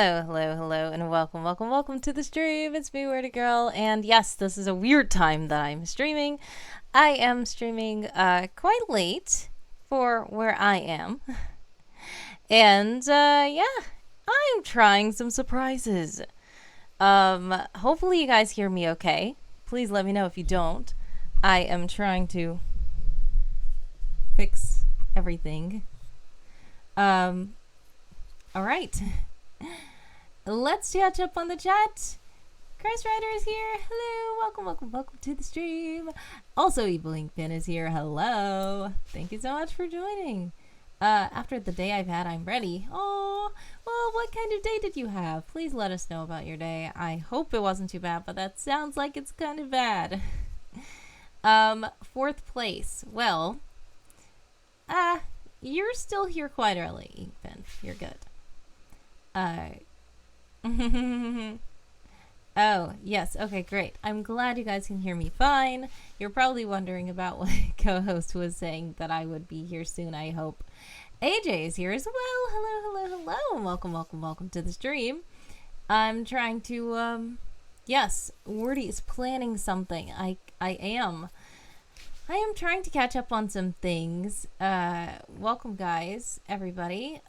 Hello, and welcome to the stream. It's me, Wordy Girl, and yes, this is a weird time that I'm streaming. I am streaming quite late for where I am, and yeah, I'm trying some surprises. Hopefully you guys hear me okay. Please let me know if you don't. I am trying to fix everything. All right. Let's catch up on the chat. Chris Ryder is here. Hello. Welcome to the stream. Also, Evil Inkpin is here. Hello. Thank you so much for joining. After the day I've had, I'm ready. Oh, well, what kind of day did you have? Please let us know about your day. I hope it wasn't too bad, but that sounds like it's kind of bad. Fourth place. Well, you're still here quite early, Inkpin. You're good. Oh, yes. Okay, great. I'm glad you guys can hear me fine. You're probably wondering about what co-host was saying, that I would be here soon, I hope. AJ is here as well. Hello. And welcome to the stream. I'm trying to, yes, Wordy is planning something. I am trying to catch up on some things. Welcome, guys, everybody.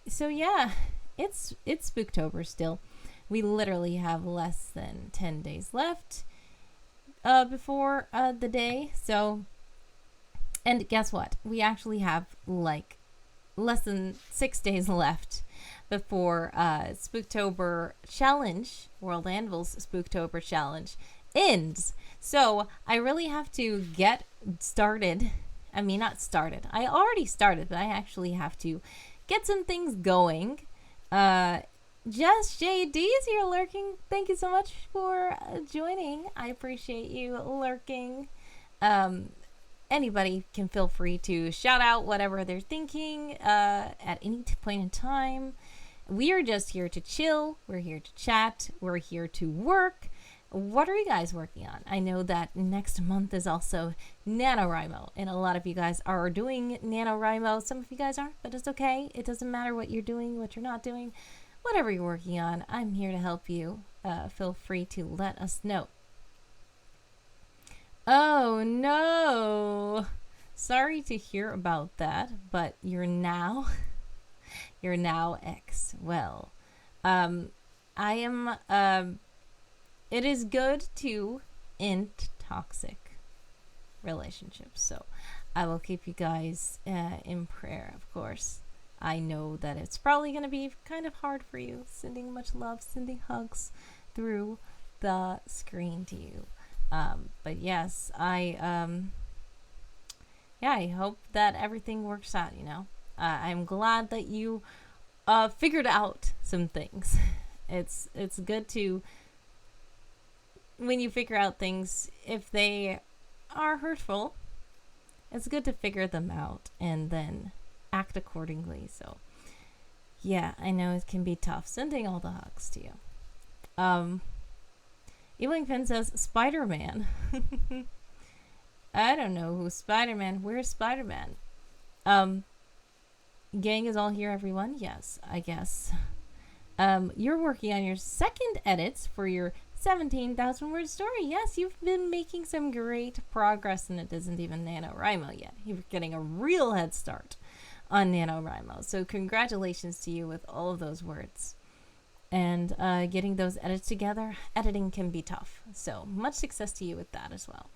So yeah, it's SpookTober still. We literally have less than 10 days left before the day. So, and guess what? We actually have like less than 6 days left before SpookTober challenge, WorldAnvil's SpookTober challenge ends. So I really have to get started. I mean, not started. I already started, but I actually have to get some things going. Just JD is here lurking. Thank you so much for joining. I appreciate you lurking. Anybody can feel free to shout out whatever they're thinking at any point in time. We are just here to chill. We're here to chat. We're here to work. What are you guys working on? I know that next month is also NaNoWriMo, and a lot of you guys are doing NaNoWriMo. Some of you guys aren't, but it's okay. It doesn't matter what you're doing, what you're not doing. Whatever you're working on, I'm here to help you. Feel free to let us know. Oh, no. Sorry to hear about that, but you're now X. Well, I am... it is good to end toxic relationships, so I will keep you guys in prayer, of course. I know that it's probably going to be kind of hard for you, sending much love, sending hugs through the screen to you. But yes, I hope that everything works out, you know. I'm glad that you figured out some things. It's good to... when you figure out things, if they are hurtful, it's good to figure them out and then act accordingly. So yeah, I know it can be tough. Sending all the hugs to you. Ewing Finn says Spider-Man. I don't know who's Spider-Man. Where's Spider-Man? Gang is all here, everyone. Yes, I guess. You're working on your second edits for your 17,000 word story. Yes, you've been making some great progress, and it isn't even NaNoWriMo yet. You're getting a real head start on NaNoWriMo. So congratulations to you with all of those words. And getting those edits together. Editing can be tough. So much success to you with that as well.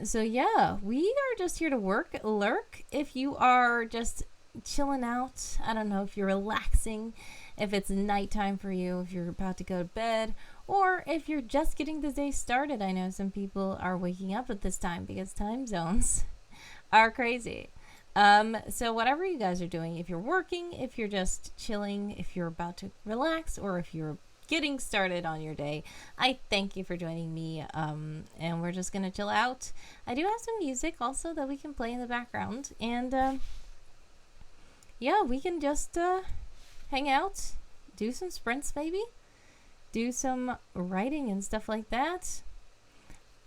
So yeah, we are just here to lurk. If you are just chilling out, I don't know, if you're relaxing, if it's nighttime for you, if you're about to go to bed, or if you're just getting the day started. I know some people are waking up at this time because time zones are crazy. So whatever you guys are doing, if you're working, if you're just chilling, if you're about to relax, or if you're getting started on your day, I thank you for joining me, and we're just gonna chill out. I do have some music also that we can play in the background, and yeah, we can just hang out, do some sprints maybe, do some writing and stuff like that.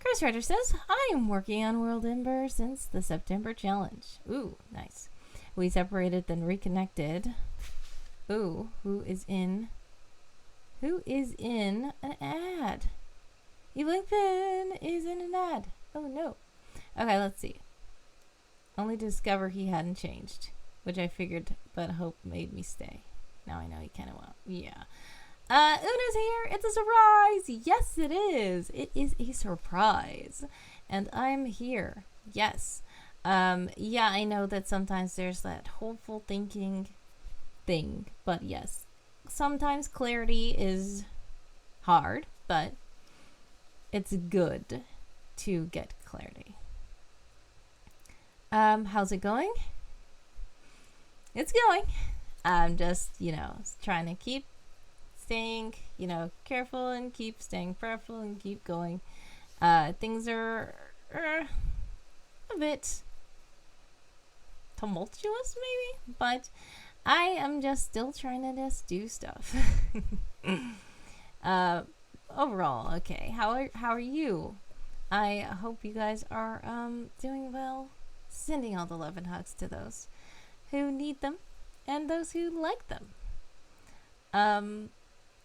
Chris Ryder says, I am working on WorldAnvil since the September challenge. Ooh, nice. We separated, then reconnected. Ooh, who is in an ad? Evelyn is in an ad. Oh no. Okay, let's see. Only to discover he hadn't changed, which I figured, but hope made me stay. Now I know he kind of will. Yeah. Una's here. It's a surprise. Yes, it is. It is a surprise. And I'm here. Yes. Yeah, I know that sometimes there's that hopeful thinking thing, but yes. Sometimes clarity is hard, but it's good to get clarity. How's it going? It's going. I'm just, trying to keep staying, careful and keep staying prayerful and keep going. Things are a bit tumultuous, maybe, but I am just still trying to just do stuff. Overall, okay. How are you? I hope you guys are doing well. Sending all the love and hugs to those who need them and those who like them.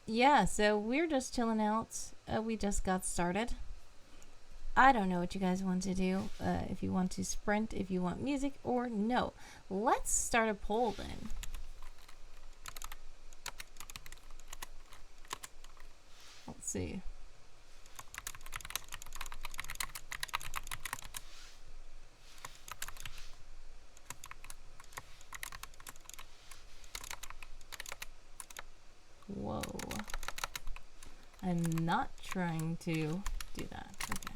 Yeah, so we're just chilling out. We just got started. I don't know what you guys want to do. If you want to sprint, if you want music, or no. Let's start a poll then. Let's see. Whoa. I'm not trying to do that. Okay.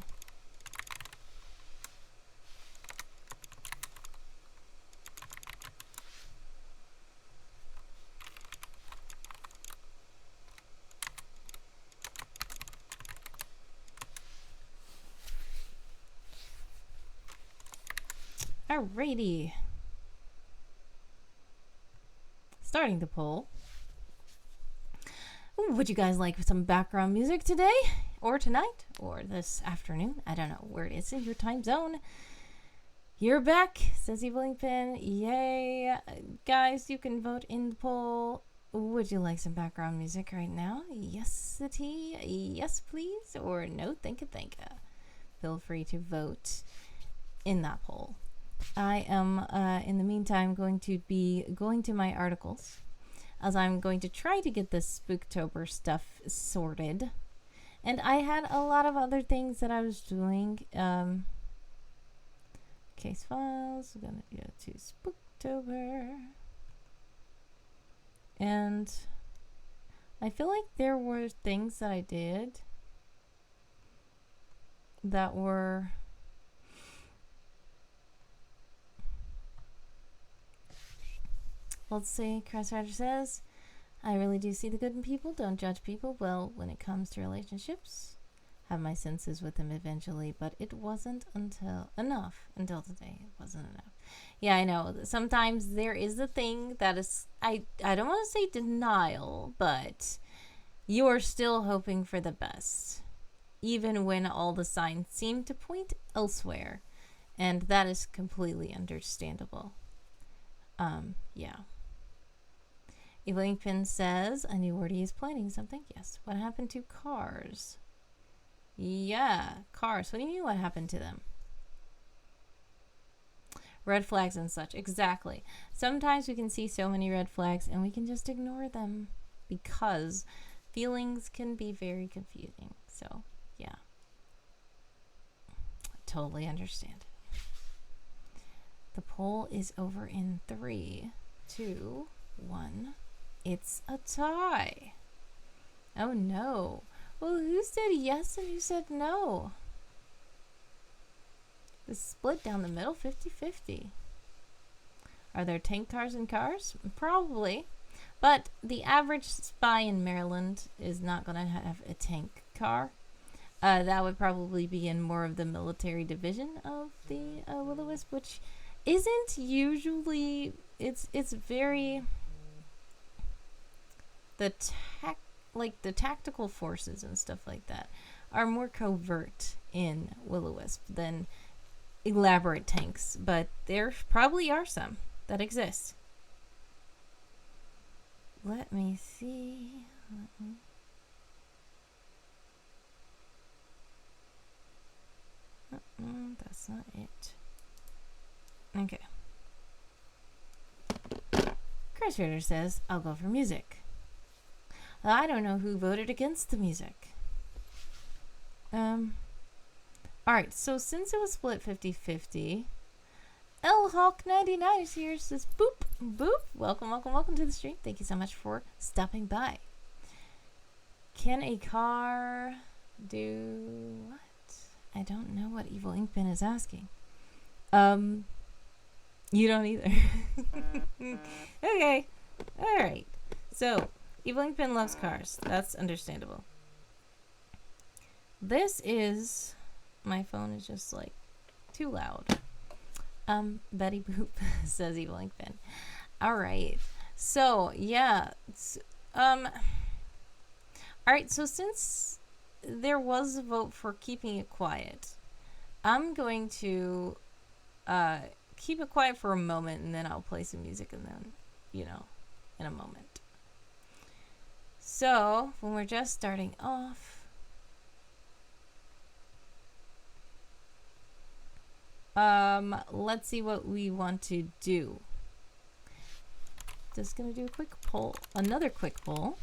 Alrighty. Starting the poll. Would you guys like some background music today? Or tonight? Or this afternoon? I don't know where it is in your time zone. You're back, says Evelyn. Yay. Guys, you can vote in the poll. Would you like some background music right now? Yes, yes, please. Or no, thank you. Feel free to vote in that poll. I am, in the meantime, going to be going to my articles, as I'm going to try to get this SpookTober stuff sorted. And I had a lot of other things that I was doing. Case files, I'm going to go to SpookTober. And I feel like there were things that I did that were... Let's see, Chris Ryder says, I really do see the good in people, don't judge people. Well, when it comes to relationships, have my senses with them eventually, but it wasn't enough until today. It wasn't enough. Yeah, I know. Sometimes there is a thing that is, I don't want to say denial, but you are still hoping for the best, even when all the signs seem to point elsewhere. And that is completely understandable. Yeah. Evelyn Pin says, I knew Wordy is planning something. Yes. What happened to cars? Yeah, cars. What do you mean what happened to them? Red flags and such. Exactly. Sometimes we can see so many red flags and we can just ignore them because feelings can be very confusing. So, yeah. I totally understand. The poll is over in 3, 2, 1. It's a tie. Oh no. Well, who said yes and who said no? The split down the middle, 50-50. Are there tank cars and cars? Probably. But the average spy in Maryland is not going to have a tank car. That would probably be in more of the military division of the Will-O-Wisp, which isn't usually... It's very... The tactical forces and stuff like that are more covert in Will-O-Wisp than elaborate tanks, but there probably are some that exist. let me see. That's not it. Okay. Chris Ritter says, I'll go for music. I don't know who voted against the music. Alright, so since it was split 50-50, LHawk99 is here. Says, boop, boop. Welcome, welcome, welcome to the stream. Thank you so much for stopping by. Can a car do what? I don't know what Evil Inkpen is asking. You don't either. Okay. Alright. So, Evil Inkpen loves cars. That's understandable. This is... My phone is just, like, too loud. Betty Boop says Evil Inkpen. Alright. So, yeah. Alright, so since there was a vote for keeping it quiet, I'm going to keep it quiet for a moment, and then I'll play some music, and then, you know, in a moment. So, when we're just starting off, let's see what we want to do. Just gonna do a quick poll, another quick poll.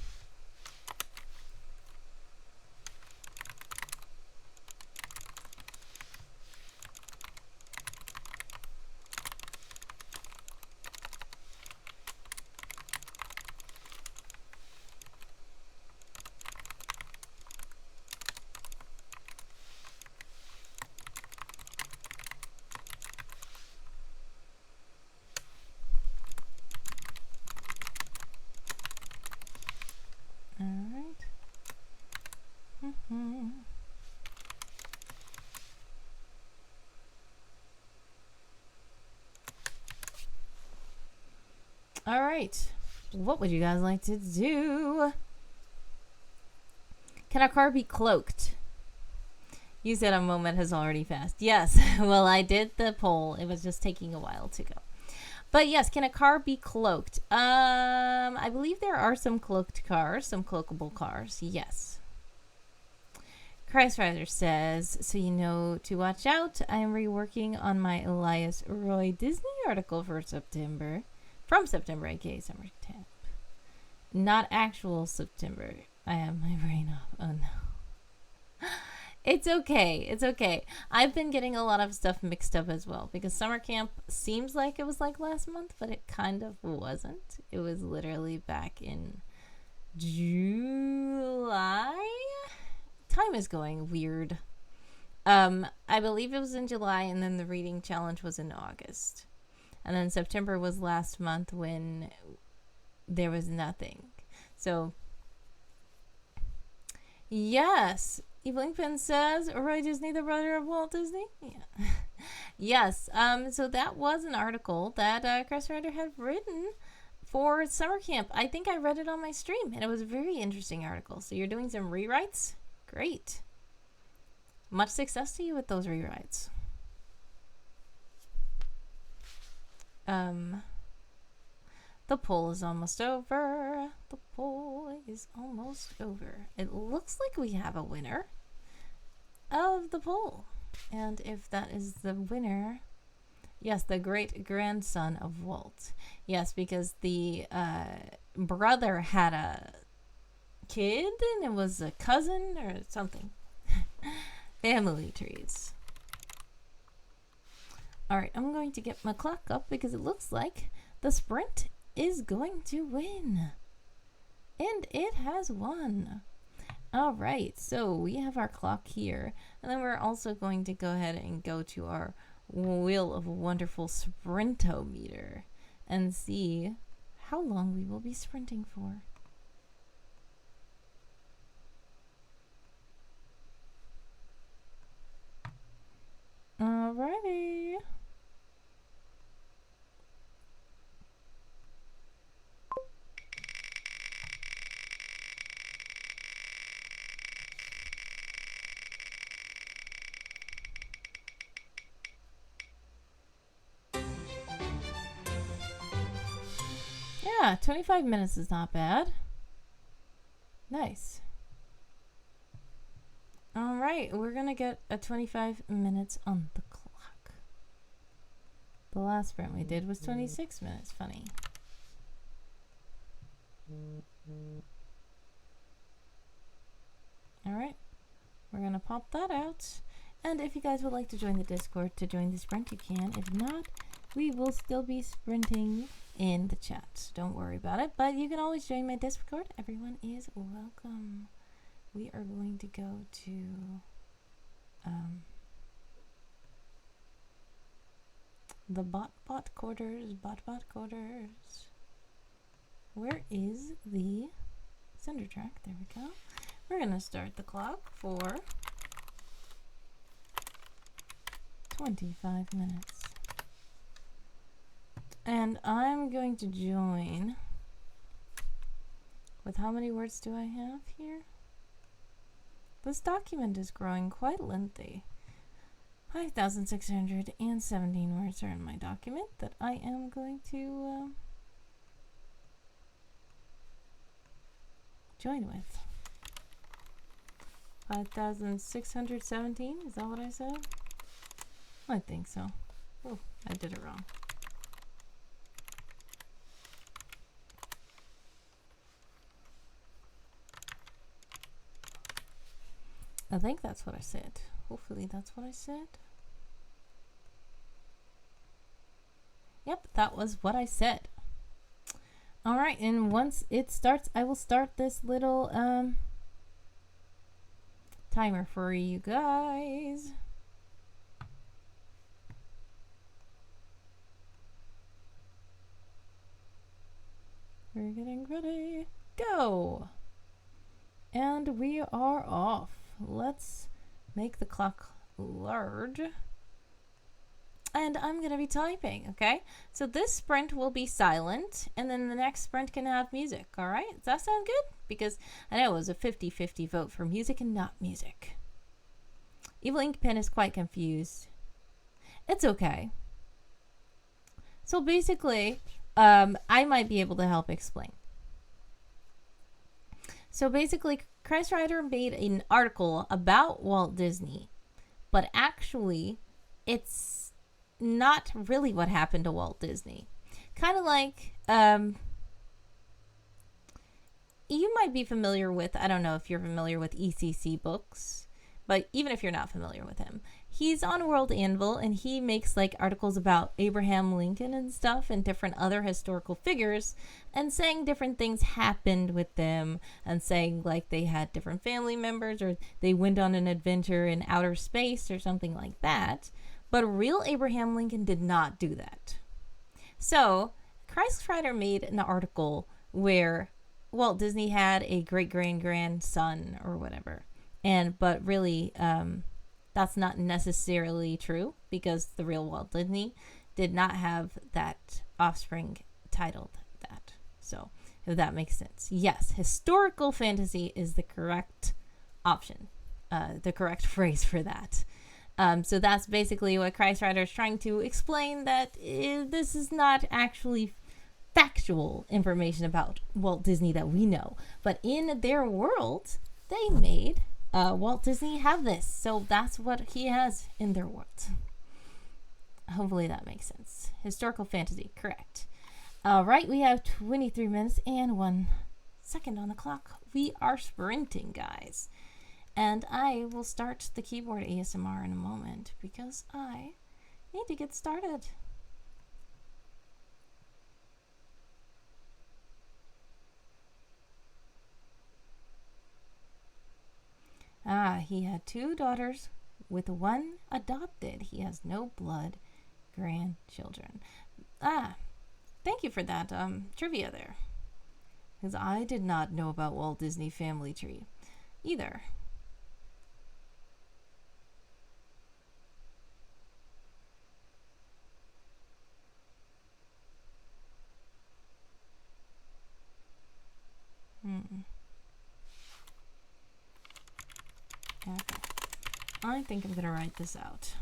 Alright, what would you guys like to do? Can a car be cloaked? You said a moment has already passed. Yes, well, I did the poll. It was just taking a while to go. But yes, can a car be cloaked? I believe there are some cloaked cars, some cloakable cars, yes. Christrider says, so you know to watch out. I am reworking on my Elias Roy Disney article for September. From September, aka summer camp. Not actual September. I have my brain off. Oh no. It's okay. It's okay. I've been getting a lot of stuff mixed up as well, because summer camp seems like it was like last month, but it kind of wasn't. It was literally back in July? Time is going weird. I believe it was in July, and then the reading challenge was in August. And then September was last month when there was nothing. So, yes. Evil Inkpen says, Roy Disney, the brother of Walt Disney? Yeah. Yes. So that was an article that Chris Ryder had written for summer camp. I think I read it on my stream, and it was a very interesting article. So you're doing some rewrites? Great. Much success to you with those rewrites. The poll is almost over. The poll is almost over. It looks like we have a winner of the poll. And if that is the winner, yes, the great grandson of Walt. Yes, because the brother had a kid and it was a cousin or something. Family trees. Alright, I'm going to get my clock up because it looks like the sprint is going to win. And it has won. Alright, so we have our clock here. And then we're also going to go ahead and go to our Wheel of Wonderful Sprintometer and see how long we will be sprinting for. Alrighty. Yeah, 25 minutes is not bad. Nice. All right, we're going to get a 25 minutes on the clock. The last sprint we did was 26 minutes. Funny. All right, we're going to pop that out. And if you guys would like to join the Discord to join the sprint, you can. If not, we will still be sprinting in the chat. Don't worry about it, but you can always join my Discord. Everyone is welcome. We are going to go to the bot quarters. Where is the sender track? There we go. We're gonna start the clock for 25 minutes. And I'm going to join with how many words do I have here? This document is growing quite lengthy. 5,617 words are in my document that I am going to join with. 5,617, is that what I said? I think so. Oh, I did it wrong. I think that's what I said. Hopefully that's what I said. Yep, that was what I said. All right, and once it starts, I will start this little timer for you guys. We're getting ready. Go! And we are off. Let's make the clock large. And I'm going to be typing, okay? So this sprint will be silent, and then the next sprint can have music, all right? Does that sound good? Because I know it was a 50-50 vote for music and not music. Evil Ink Pen is quite confused. It's okay. So basically, I might be able to help explain. So basically, Christ Rider made an article about Walt Disney, but actually, it's not really what happened to Walt Disney. Kind of like, you might be familiar with, I don't know if you're familiar with ECC Books, but even if you're not familiar with him, he's on WorldAnvil and he makes like articles about Abraham Lincoln and stuff and different other historical figures and saying different things happened with them and saying like they had different family members or they went on an adventure in outer space or something like that. But real Abraham Lincoln did not do that. So Christ Rider made an article where Walt Disney had a great-grandson or whatever. But really, that's not necessarily true because the real Walt Disney did not have that offspring titled that. So, if that makes sense. Yes, historical fantasy is the correct option, the correct phrase for that. So that's basically what Christ Rider is trying to explain, that this is not actually factual information about Walt Disney that we know. But in their world, they made Walt Disney have this. So that's what he has in their world. Hopefully that makes sense. Historical fantasy, correct. All right, we have 23 minutes and 1 second on the clock. We are sprinting, guys. And I will start the keyboard ASMR in a moment because I need to get started. He had 2 daughters with 1 adopted. He has no blood grandchildren. Thank you for that trivia there. Because I did not know about Walt Disney family tree either. Okay. I think I'm going to write this out.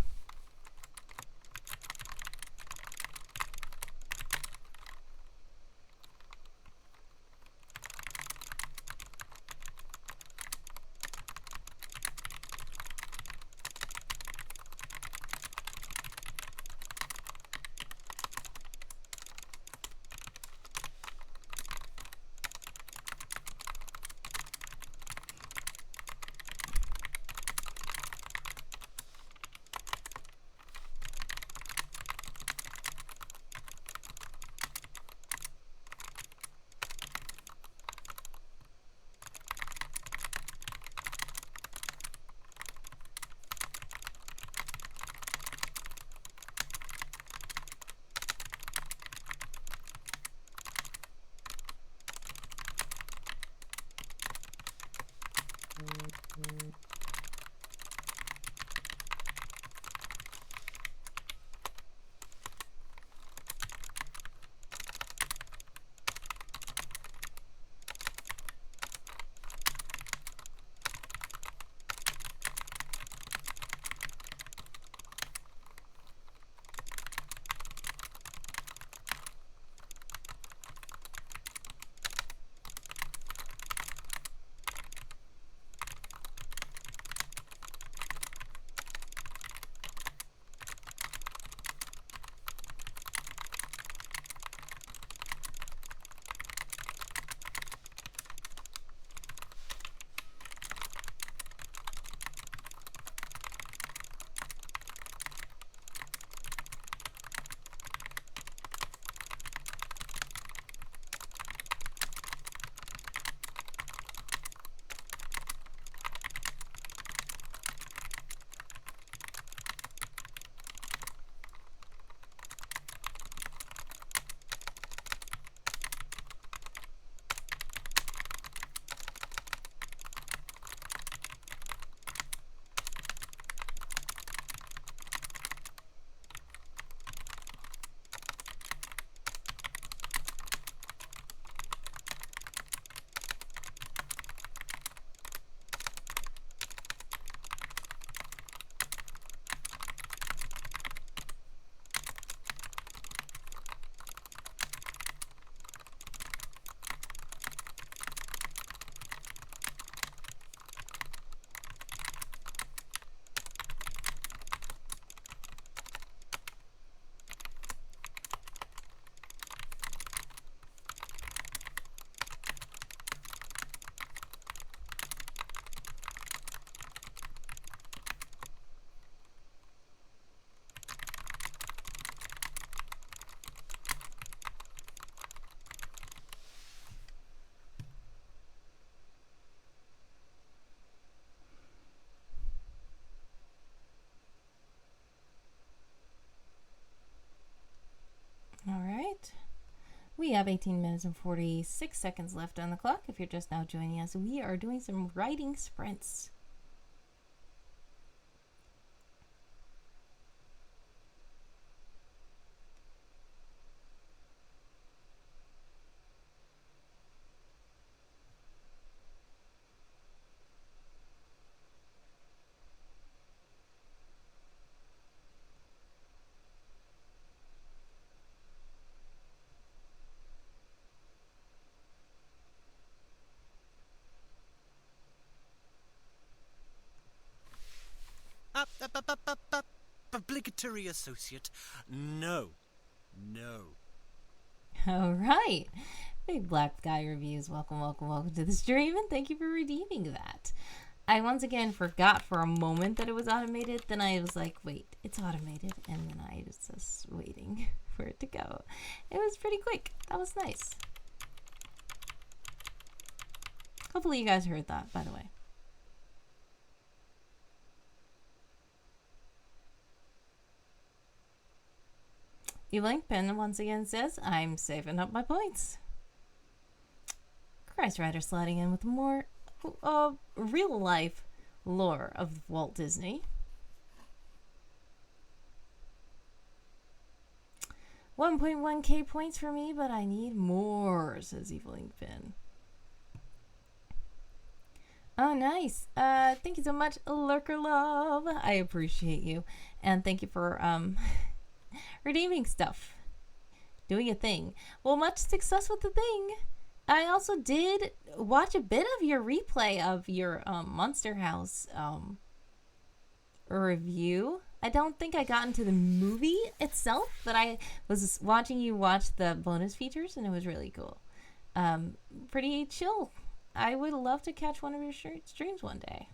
All right. We have 18 minutes and 46 seconds left on the clock. If you're just now joining us, we are doing some writing sprints. Obligatory associate. No. All right. Big Black Guy Reviews. Welcome, welcome, welcome to the stream, and thank you for redeeming that. I once again forgot for a moment that it was automated. Then I was like, wait, it's automated. And then I was just waiting for it to go. It was pretty quick. That was nice. Hopefully you guys heard that, by the way. Evelyn Penn once again says, I'm saving up my points. Christ Rider sliding in with more real life lore of Walt Disney. 1.1k points for me, but I need more, says Evelyn Penn. Oh, nice. Thank you so much, Lurker Love. I appreciate you. And thank you for redeeming stuff. Doing a thing. Well, much success with the thing. I also did watch a bit of your replay of your Monster House review. I don't think I got into the movie itself, but I was watching you watch the bonus features, and it was really cool. Pretty chill. I would love to catch one of your streams one day.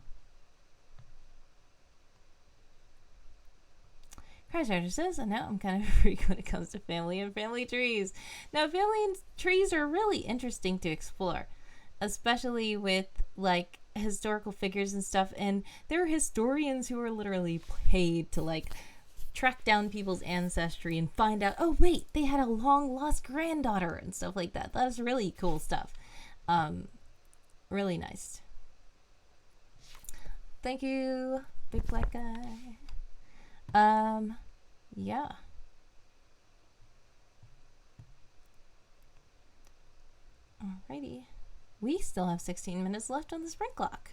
Christ says, I know I'm kind of a freak when it comes to family and family trees. Now, family and trees are really interesting to explore, especially with, like, historical figures and stuff. And there are historians who are literally paid to, like, track down people's ancestry and find out, oh, wait, they had a long-lost granddaughter and stuff like that. That's really cool stuff. Really nice. Thank you, big black guy. Yeah. Alrighty. We still have 16 minutes left on the sprint clock.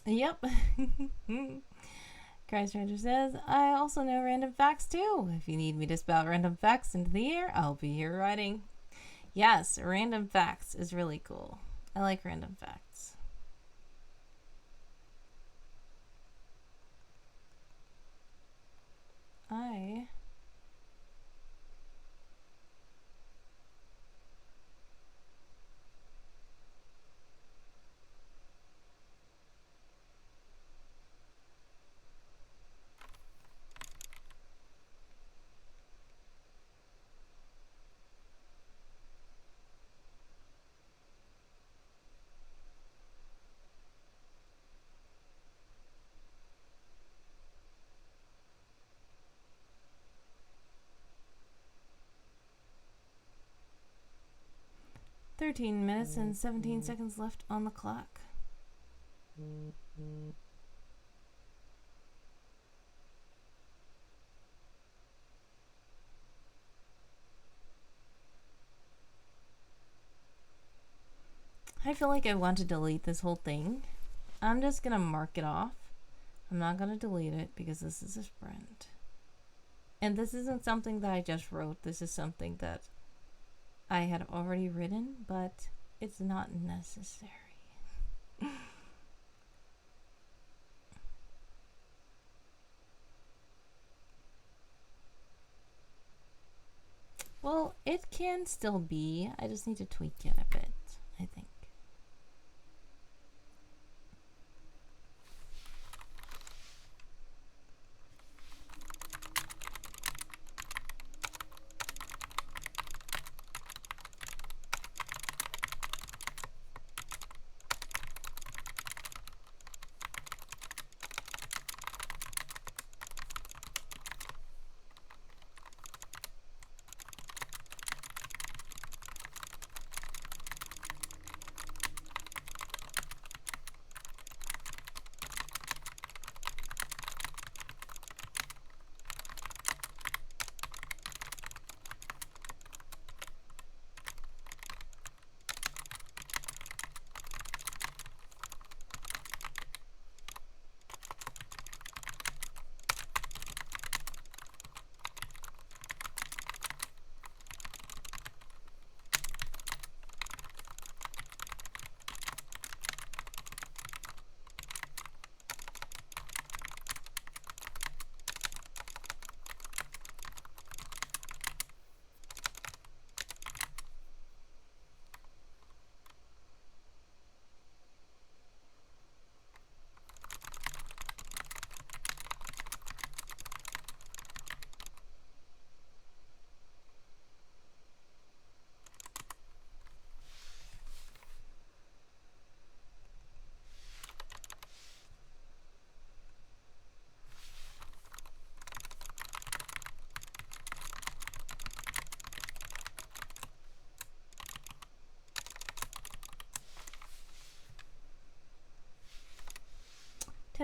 Yep. Christ Ranger says, I also know random facts too. If you need me to spout random facts into the air, I'll be here writing. Yes, random facts is really cool. I like random facts. "13 minutes and 17 seconds left on the clock." I feel like I want to delete this whole thing. I'm just gonna mark it off. I'm not gonna delete it because this is a sprint. And this isn't something that I just wrote. This is something that I had already written, but it's not necessary. Well, it can still be. I just need to tweak it a bit, I think.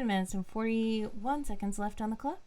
7 minutes and 41 seconds left on the clock.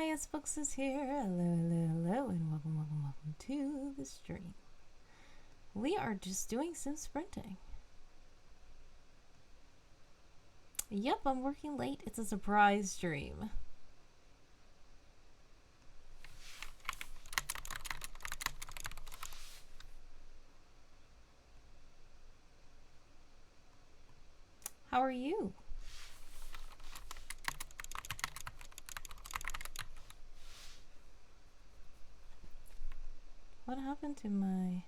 YS Books is here. Hello, hello, hello, and welcome, welcome, welcome to the stream. We are just doing some sprinting. Yep, I'm working late. It's a surprise stream. How are you? What happened to my...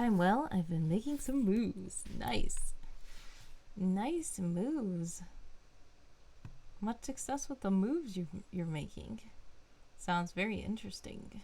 I'm well. I've been making some moves. Nice. Nice moves. Much success with the moves you're making. Sounds very interesting.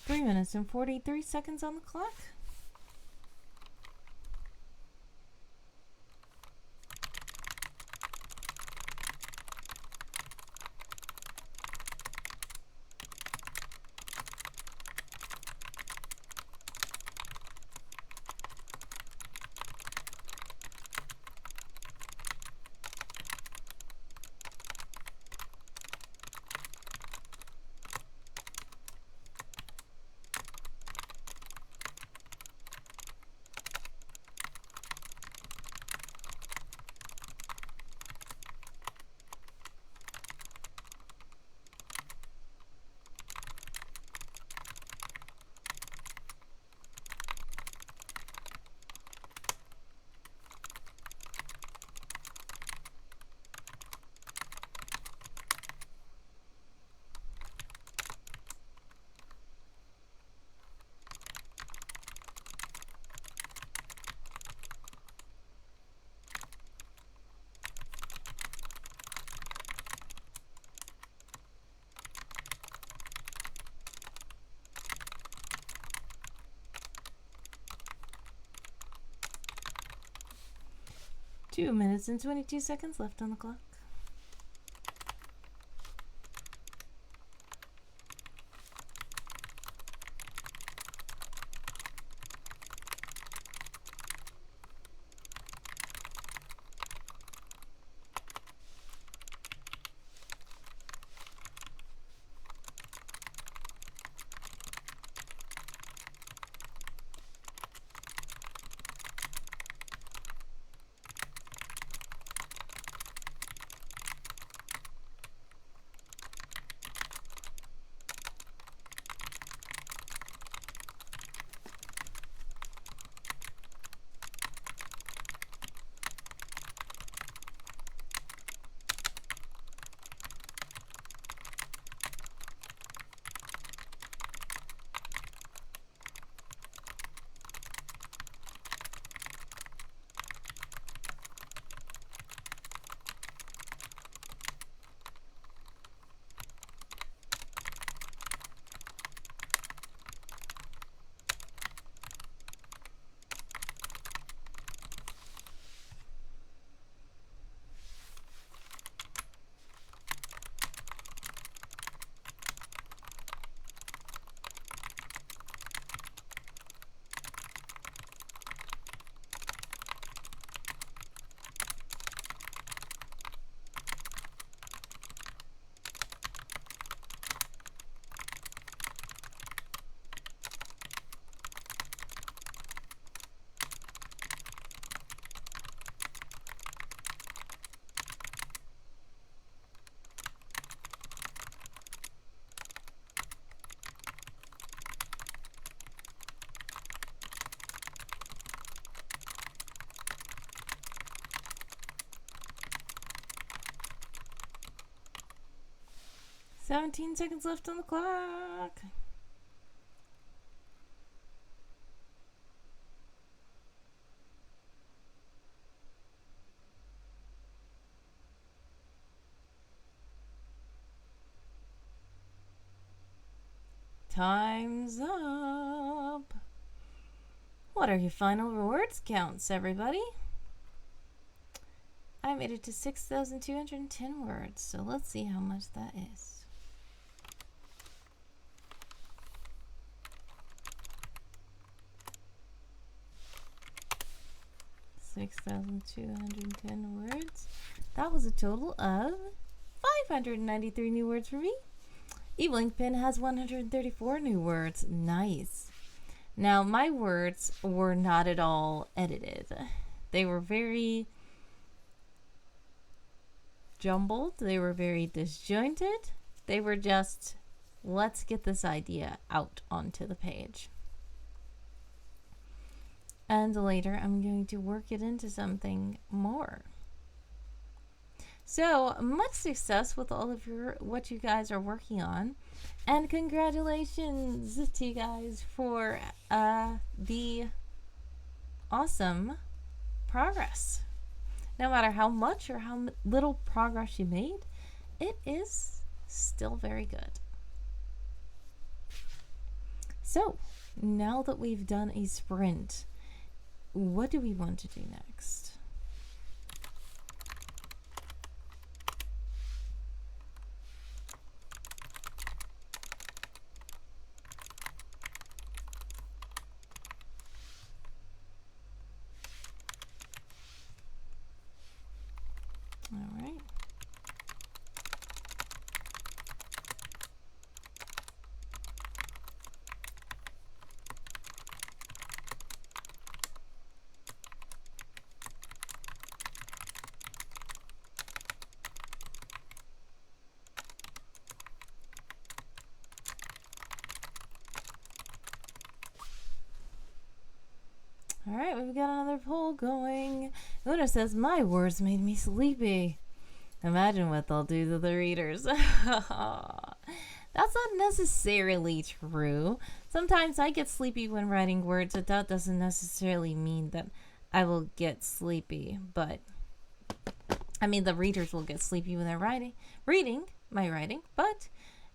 Three minutes and 43 seconds on the clock. Two minutes and 22 seconds left on the clock. 17 seconds left on the clock. Time's up. What are your final rewards counts, everybody? I made it to 6,210 words, so let's see how much that is. $6,210 words. That was a total of 593 new words for me. Evil Ink Pen has 134 new words. Nice. Now, my words were not at all edited. They were very jumbled. They were very disjointed. They were just, let's get this idea out onto the page. And later, I'm going to work it into something more. So, much success with all of what you guys are working on. And congratulations to you guys for the awesome progress. No matter how much or how little progress you made, it is still very good. So, now that we've done a sprint, what do we want to do next? All right. All right, we've got another poll going. Una says, my words made me sleepy. Imagine what they'll do to the readers. That's not necessarily true. Sometimes I get sleepy when writing words, but that doesn't necessarily mean that I will get sleepy. But, I mean, the readers will get sleepy when they're reading my writing, but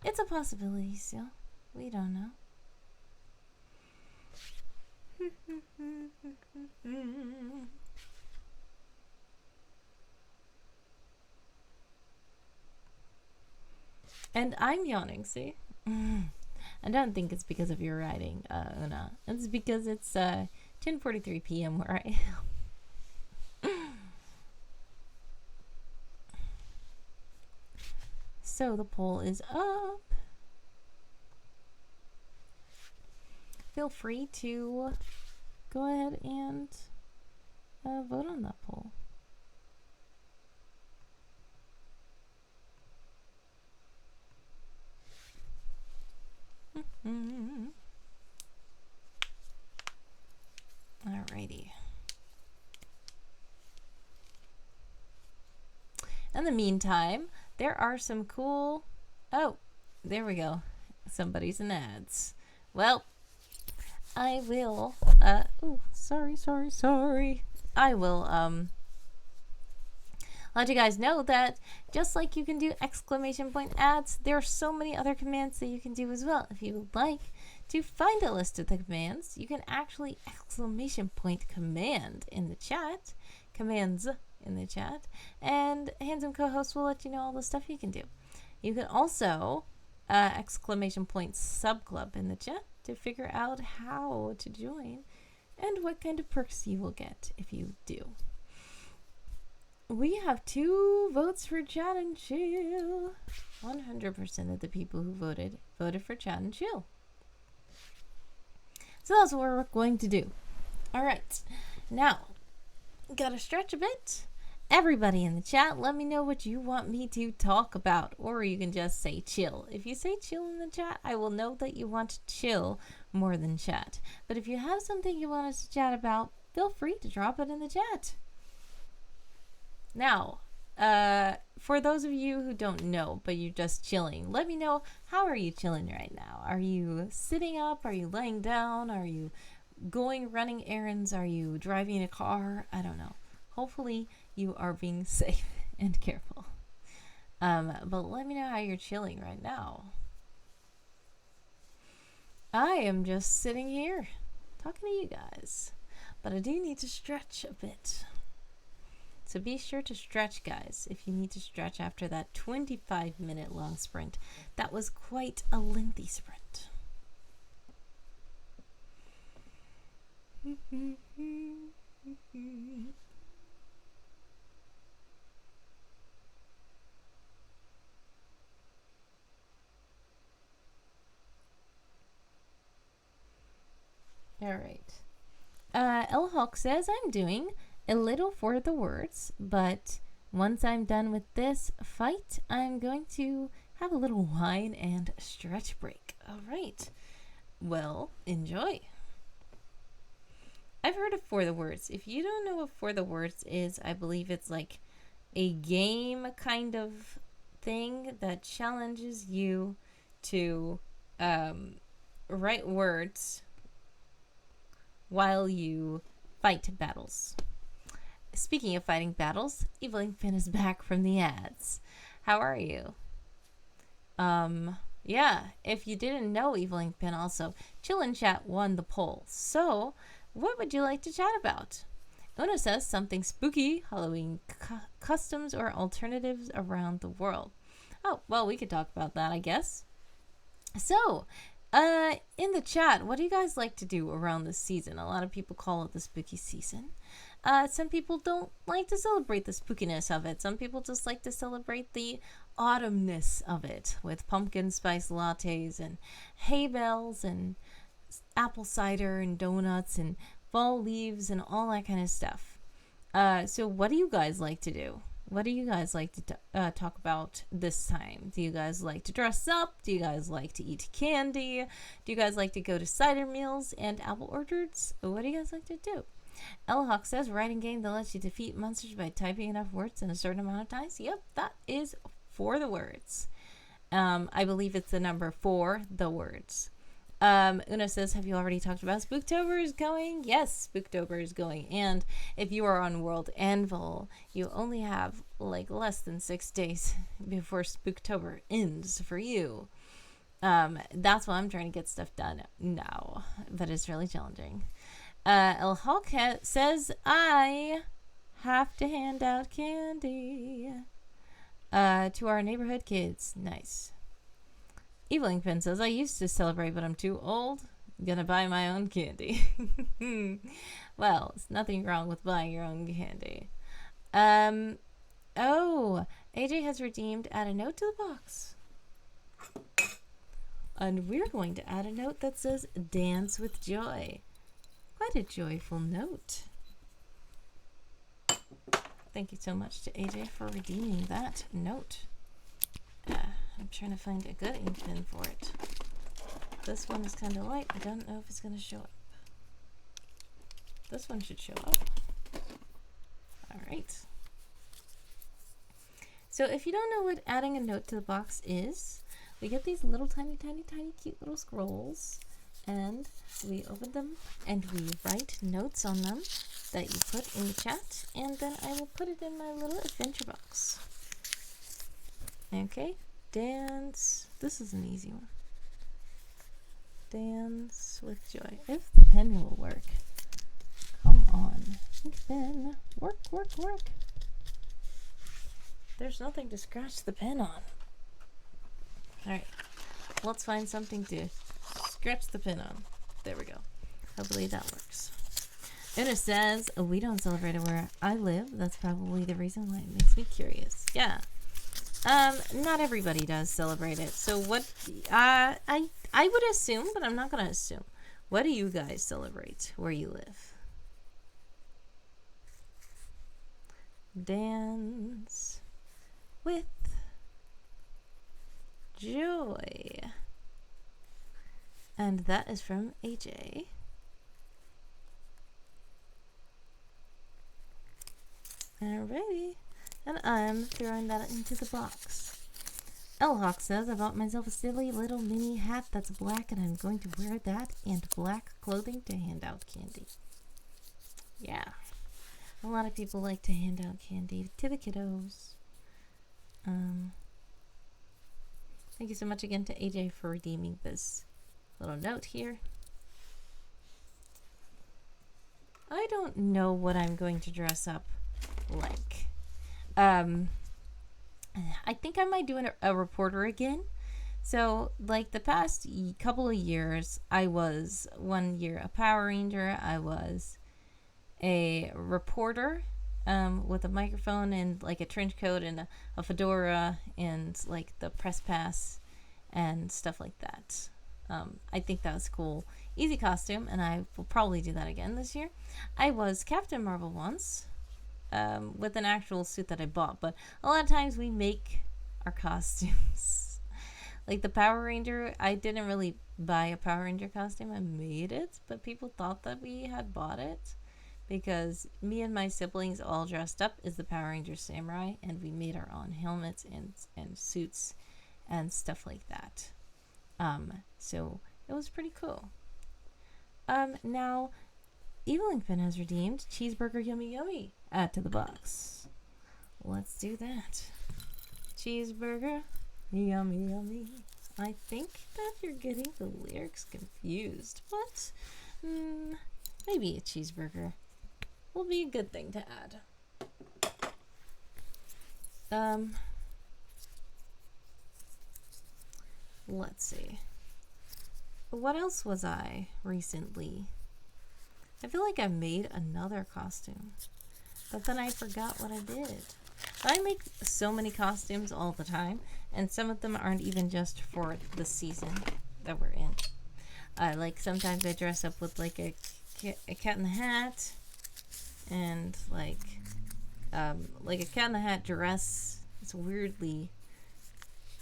it's a possibility still. We don't know. And I'm yawning, see? I don't think it's because of your writing, Una. It's because it's 10:43 p.m. where I am. So the poll is up. Feel free to go ahead and vote on that poll. Alrighty. In the meantime, there are some cool... Oh, there we go. Somebody's in ads. Well, I will... oh, sorry. I will, let you guys know that just like you can do exclamation point ads, there are so many other commands that you can do as well. If you would like to find a list of the commands, you can actually exclamation point command in the chat, commands in the chat, and Handsome Co-host will let you know all the stuff you can do. You can also exclamation point subclub in the chat to figure out how to join and what kind of perks you will get if you do. We have 2 votes for Chat and Chill. 100% of the people who voted for Chat and Chill. So that's what we're going to do. All right. Now, gotta stretch a bit. Everybody in the chat, let me know what you want me to talk about. Or you can just say chill. If you say chill in the chat, I will know that you want to chill more than chat. But if you have something you want us to chat about, feel free to drop it in the chat. Now, for those of you who don't know, but you're just chilling, let me know, how are you chilling right now? Are you sitting up? Are you laying down? Are you running errands? Are you driving a car? I don't know. Hopefully you are being safe and careful. But let me know how you're chilling right now. I am just sitting here talking to you guys, but I do need to stretch a bit. So be sure to stretch, guys, if you need to stretch after that 25-minute long sprint. That was quite a lengthy sprint. All right. L Hawk says, I'm doing a little for the words, but once I'm done with this fight, I'm going to have a little wine and stretch break. All right. Well, enjoy. I've heard of For the Words. If you don't know what For the Words is, I believe it's like a game kind of thing that challenges you to write words while you fight battles. Speaking of fighting battles, Evil Inkpen is back from the ads. How are you? Yeah, if you didn't know, Evil Inkpen also, Chill and Chat won the poll. So, what would you like to chat about? Una says something spooky, Halloween customs or alternatives around the world. Oh, well, we could talk about that, I guess. So, in the chat, what do you guys like to do around this season? A lot of people call it the spooky season. Some people don't like to celebrate the spookiness of it. Some people just like to celebrate the autumnness of it with pumpkin spice lattes and hay bales and apple cider and donuts and fall leaves and all that kind of stuff. So what do you guys like to do? What do you guys like to talk about this time? Do you guys like to dress up? Do you guys like to eat candy? Do you guys like to go to cider meals and apple orchards? What do you guys like to do? L Hawk says, writing game that lets you defeat monsters by typing enough words in a certain amount of time. Yep, that is For the Words. I believe it's the number 4, the words. Una says, have you already talked about SpookTober is going? Yes, SpookTober is going. And if you are on WorldAnvil, you only have like less than 6 days before SpookTober ends for you. That's why I'm trying to get stuff done now, but it's really challenging. El Hawk says, I have to hand out candy to our neighborhood kids. Nice. Evil Inkpen says, I used to celebrate, but I'm too old. I'm gonna buy my own candy. Well, there's nothing wrong with buying your own candy. Oh, AJ has redeemed add a note to the box. And we're going to add a note that says, dance with joy. Quite a joyful note. Thank you so much to AJ for redeeming that note. I'm trying to find a good ink pen for it. This one is kind of light. I don't know if it's going to show up. This one should show up. Alright. So if you don't know what adding a note to the box is, we get these little tiny cute little scrolls. And we open them and we write notes on them that you put in the chat, and then I will put it in my little adventure box. Okay, dance. This is an easy one. Dance with joy. If the pen will work. Come on. Ink pen. Work. There's nothing to scratch the pen on. Alright, let's find something to scratch the pen on. There we go. Hopefully that works. Una says, we don't celebrate it where I live. That's probably the reason why it makes me curious. Yeah. Not everybody does celebrate it. So what, I would assume, but I'm not going to assume. What do you guys celebrate where you live? Dance with joy. And that is from AJ. Alrighty. And I'm throwing that into the box. Elhawk says, I bought myself a silly little mini hat that's black, and I'm going to wear that and black clothing to hand out candy. Yeah. A lot of people like to hand out candy to the kiddos. Thank you so much again to AJ for redeeming this little note here. I don't know what I'm going to dress up like. I think I might do a reporter again. So, like the past couple of years, I was 1 year a Power Ranger. I was a reporter with a microphone and like a trench coat and a fedora and like the press pass and stuff like that. I think that was cool. Easy costume, and I will probably do that again this year. I was Captain Marvel once with an actual suit that I bought, but a lot of times we make our costumes. Like the Power Ranger, I didn't really buy a Power Ranger costume. I made it, but people thought that we had bought it because me and my siblings all dressed up as the Power Ranger Samurai, and we made our own helmets and suits and stuff like that. So it was pretty cool. Now, Evil Inkpen has redeemed Cheeseburger Yummy Yummy. Add to the box. Let's do that. Cheeseburger Yummy Yummy. I think that you're getting the lyrics confused, but maybe a cheeseburger will be a good thing to add. Let's see. What else was I recently? I feel like I made another costume, but then I forgot what I did. I make so many costumes all the time, and some of them aren't even just for the season that we're in. Like sometimes I dress up with like a cat in the hat, and like a cat in the hat dress. It's weirdly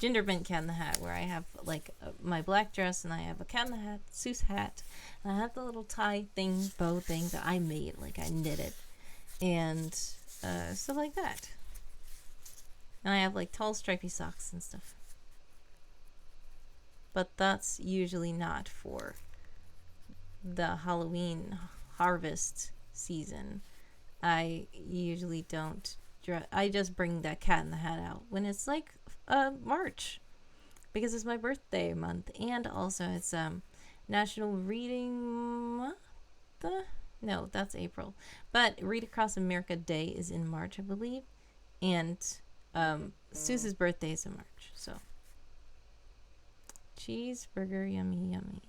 gender bent cat in the hat, where I have like my black dress and I have a cat in the hat, Seuss hat, and I have the little tie thing, bow thing that I made, like I knit it, and stuff like that. And I have like tall stripy socks and stuff. But that's usually not for the Halloween harvest season. I usually don't dress. I just bring that cat in the hat out when it's like March, because it's my birthday month, and also it's National Reading Month. No, that's April. But Read Across America Day is in March, I believe, and Seuss's birthday is in March. So cheeseburger, yummy, yummy.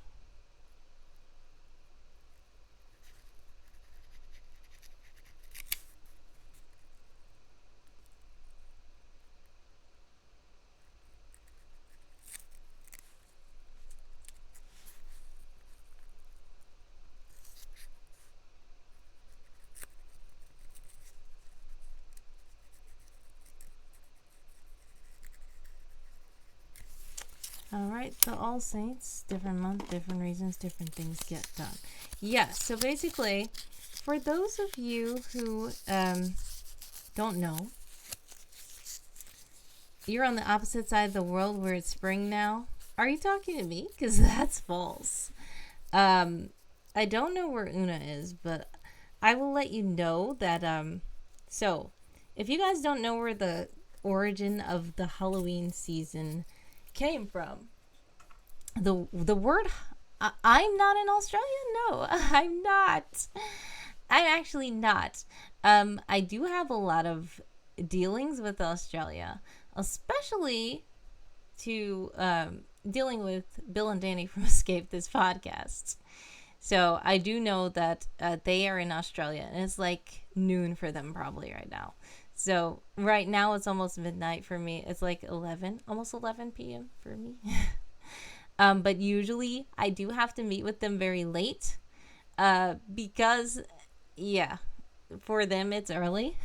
Alright, so All Saints, different month, different reasons, different things get done. Yes, so basically, for those of you who don't know, you're on the opposite side of the world where it's spring now. Are you talking to me? Because that's false. I don't know where Una is, but I will let you know that, so, if you guys don't know where the origin of the Halloween season came from, the word, I'm not in Australia. No, I'm not. I'm actually not. I do have a lot of dealings with Australia, especially to dealing with Bill and Danny from Escape This Podcast. So I do know that they are in Australia, and it's like noon for them probably right now. So right now it's almost midnight for me. It's like 11, almost 11 p.m. for me. But usually I do have to meet with them very late because, yeah, for them it's early.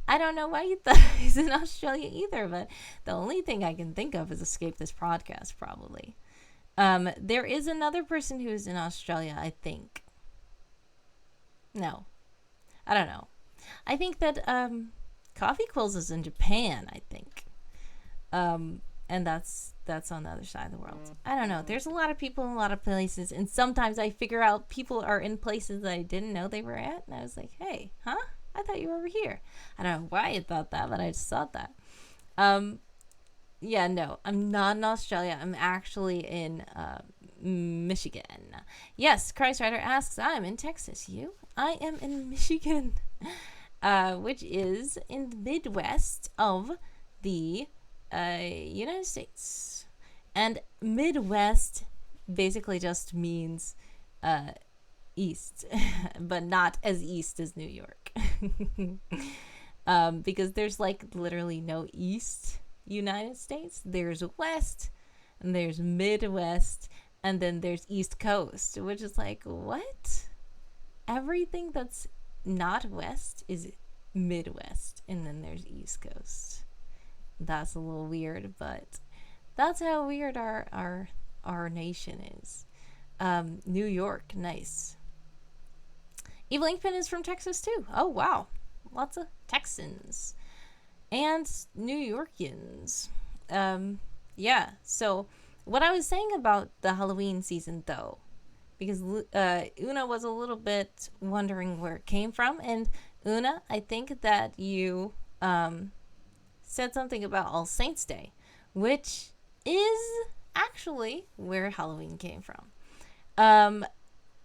I don't know why you thought he's in Australia either, but the only thing I can think of is Escape This Podcast, probably. There is another person who's in Australia, I think. No. I don't know. I think that Coffee quills is in Japan, I think. And that's on the other side of the world. I don't know. There's a lot of people in a lot of places, and sometimes I figure out people are in places that I didn't know they were at, and I was like, hey, huh? I thought you were over here. I don't know why I thought that, but I just thought that. Yeah, no, I'm not in Australia. I'm actually in Michigan. Yes, Christ Rider asks, I'm in Texas. You? I am in Michigan, which is in the Midwest of the United States. And Midwest basically just means east, but not as east as New York. Because there's like literally no east United States. There's West, and there's Midwest, and then there's East Coast, which is like, what? Everything that's not West is Midwest, and then there's East Coast. That's a little weird, but that's how weird our nation is. New York, nice. Eve Linkpin is from Texas too. Oh wow, lots of Texans and New Yorkians. Yeah. So what I was saying about the Halloween season, though, because Una was a little bit wondering where it came from, and Una, I think that you said something about All Saints Day, which is actually where Halloween came from.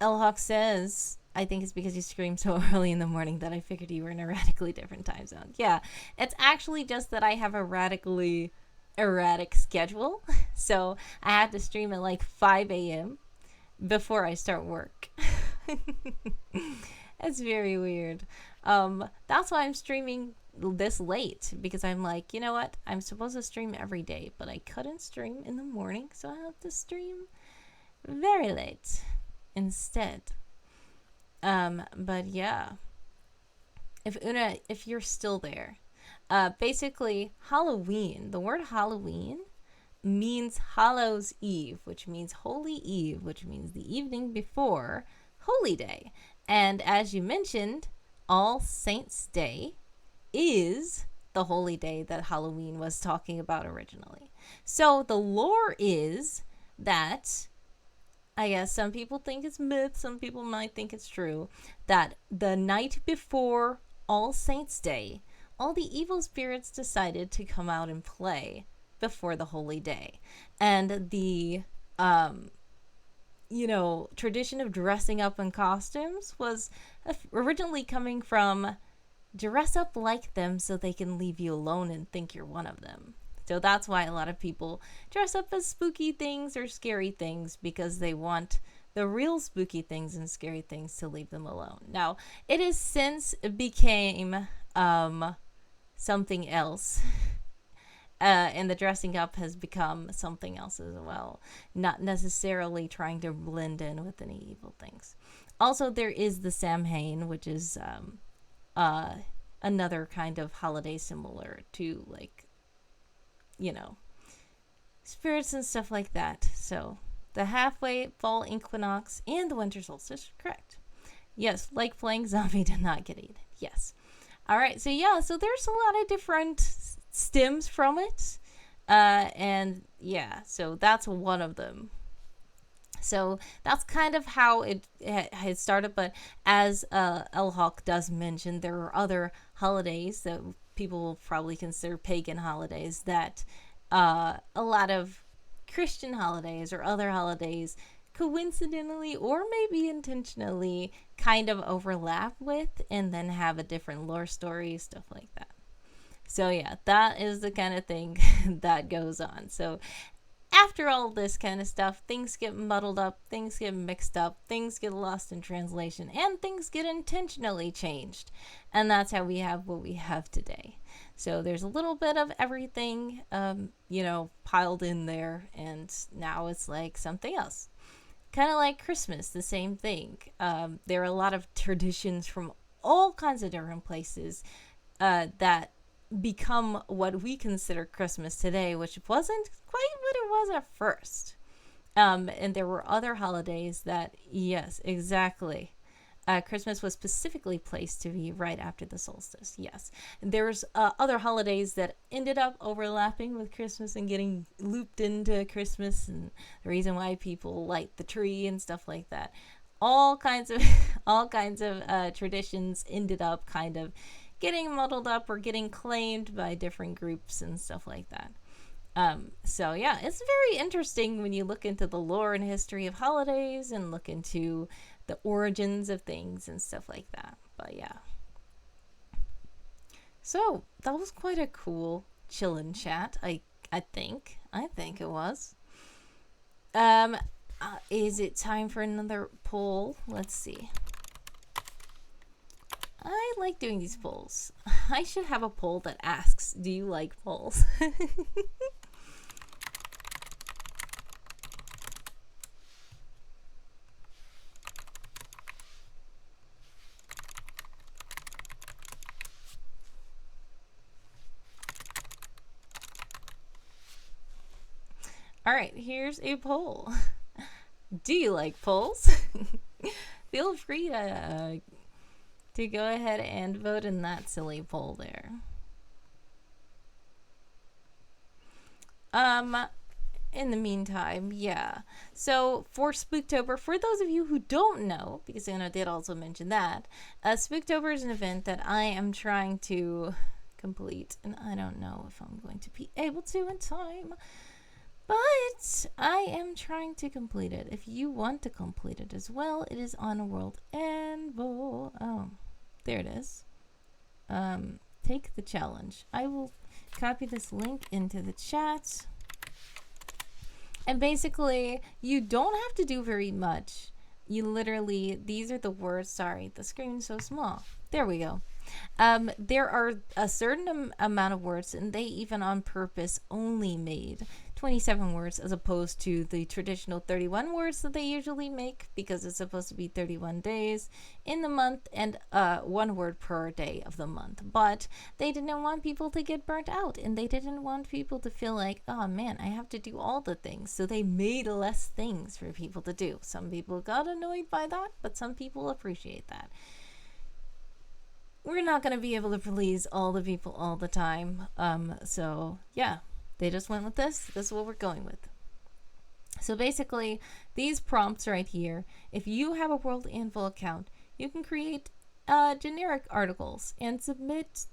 Elhawk says, I think it's because you scream so early in the morning that I figured you were in a radically different time zone. Yeah, it's actually just that I have a radically erratic schedule. So I have to stream at like 5 a.m. before I start work. It's very weird. That's why I'm streaming this late, because I'm like, you know what? I'm supposed to stream every day, but I couldn't stream in the morning, so I have to stream very late instead. But yeah, if you're still there, basically Halloween, the word Halloween means Hallows Eve, which means Holy Eve, which means the evening before Holy Day. And as you mentioned, All Saints Day is the holy day that Halloween was talking about originally. So the lore is that, I guess some people think it's myth, some people might think it's true, that the night before All Saints Day, all the evil spirits decided to come out and play before the holy day. And the tradition of dressing up in costumes was originally coming from dress up like them so they can leave you alone and think you're one of them. So that's why a lot of people dress up as spooky things or scary things, because they want the real spooky things and scary things to leave them alone. Now, it has since became something else. And the dressing up has become something else as well, not necessarily trying to blend in with any evil things. Also, there is the Samhain, which is another kind of holiday similar to, like, spirits and stuff like that. So the halfway fall equinox and the winter solstice, correct. Yes, like playing zombie did not get eaten. Yes. All right, so yeah, so there's a lot of different stems from it. And yeah, so that's one of them. So that's kind of how it started. But as Elhawk does mention, there are other holidays that people will probably consider pagan holidays that a lot of Christian holidays or other holidays coincidentally or maybe intentionally kind of overlap with, and then have a different lore story, stuff like that. So yeah, that is the kind of thing that goes on. So after all this kind of stuff, things get muddled up, things get mixed up, things get lost in translation, and things get intentionally changed. And that's how we have what we have today. So there's a little bit of everything, piled in there, and now it's like something else. Kind of like Christmas, the same thing. There are a lot of traditions from all kinds of different places that become what we consider Christmas today, which wasn't quite what it was at first. And there were other holidays that, yes, exactly. Christmas was specifically placed to be right after the solstice. Yes. There's other holidays that ended up overlapping with Christmas and getting looped into Christmas, and the reason why people light the tree and stuff like that. All kinds of traditions ended up kind of getting muddled up or getting claimed by different groups and stuff like that. So yeah, it's very interesting when you look into the lore and history of holidays and look into the origins of things and stuff like that. But yeah. So that was quite a cool chillin' chat. I think it was. Is it time for another poll? Let's see. I like doing these polls. I should have a poll that asks, do you like polls? All right, here's a poll. Do you like polls? Feel free to go ahead and vote in that silly poll there. In the meantime, yeah. So for SpookTober, for those of you who don't know, because Anna did also mention that, SpookTober is an event that I am trying to complete, and I don't know if I'm going to be able to in time, but I am trying to complete it. If you want to complete it as well, it is on WorldAnvil. Oh, there it is. Take the challenge. I will copy this link into the chat. And basically, you don't have to do very much. You literally, these are the words. Sorry, the screen's so small. There we go. There are a certain amount of words, and they even on purpose only made 27 words as opposed to the traditional 31 words that they usually make, because it's supposed to be 31 days in the month and 1 word per day of the month. But they didn't want people to get burnt out, and they didn't want people to feel like, oh man, I have to do all the things. So they made less things for people to do. Some people got annoyed by that, but some people appreciate that. We're not going to be able to please all the people all the time. So yeah, they just went with this. This is what we're going with. So basically, these prompts right here, if you have a WorldAnvil account, you can create generic articles and submit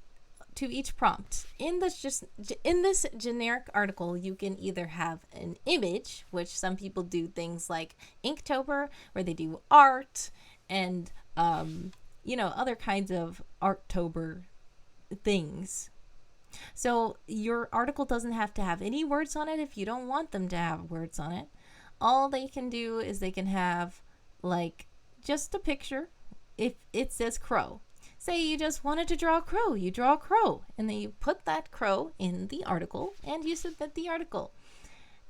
to each prompt. In this generic article, you can either have an image, which some people do things like InkTober, where they do art and other kinds of Arttober things. So your article doesn't have to have any words on it if you don't want them to have words on it. All they can do is they can have like just a picture. If it says crow, say you just wanted to draw a crow, you draw a crow, and then you put that crow in the article and you submit the article.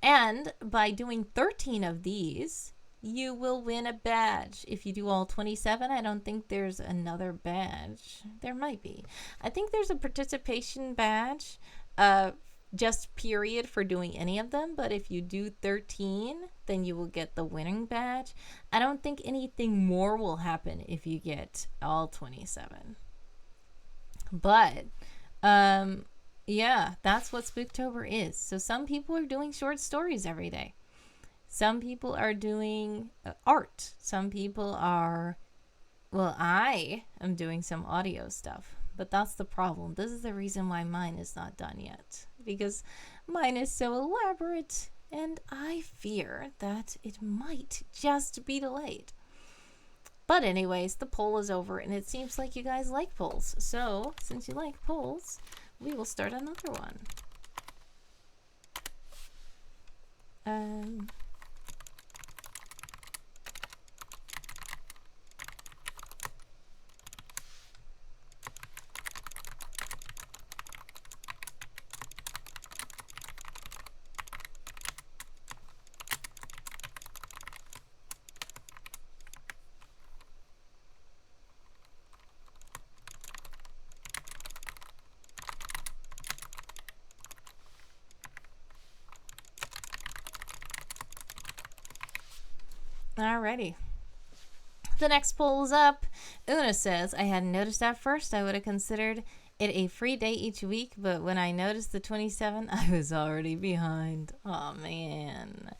And by doing 13 of these, you will win a badge. If you do all 27, I don't think there's another badge. There might be. I think there's a participation badge, just period, for doing any of them. But if you do 13, then you will get the winning badge. I don't think anything more will happen if you get all 27. But, yeah, that's what SpookTober is. So some people are doing short stories every day. Some people are doing art. Some people are, well, I am doing some audio stuff. But that's the problem. This is the reason why mine is not done yet. Because mine is so elaborate. And I fear that it might just be delayed. But anyways, the poll is over. And it seems like you guys like polls. So, since you like polls, we will start another one. Alrighty. The next poll is up. Una says, I hadn't noticed at first. I would have considered it a free day each week, but when I noticed the 27, I was already behind. Oh, man.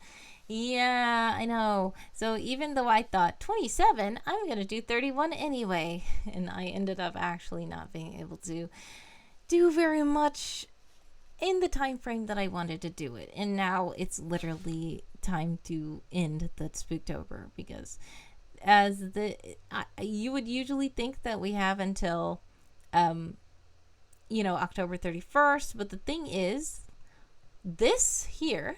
Yeah, I know. So even though I thought 27, I'm going to do 31 anyway. And I ended up actually not being able to do very much in the time frame that I wanted to do it. And now it's literally time to end the Spooktober, because you would usually think that we have until October 31st, but the thing is, this here,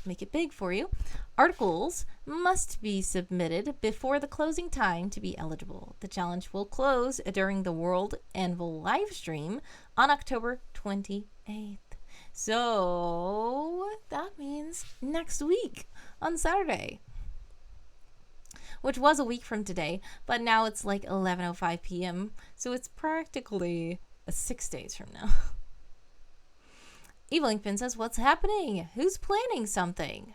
make it big for you, articles must be submitted before the closing time to be eligible. The challenge will close during the WorldAnvil live stream on October 28th. So that means next week on Saturday, which was a week from today, but now it's like 11:05 p.m. So it's practically 6 days from now. Evil Inkpin says, what's happening? Who's planning something?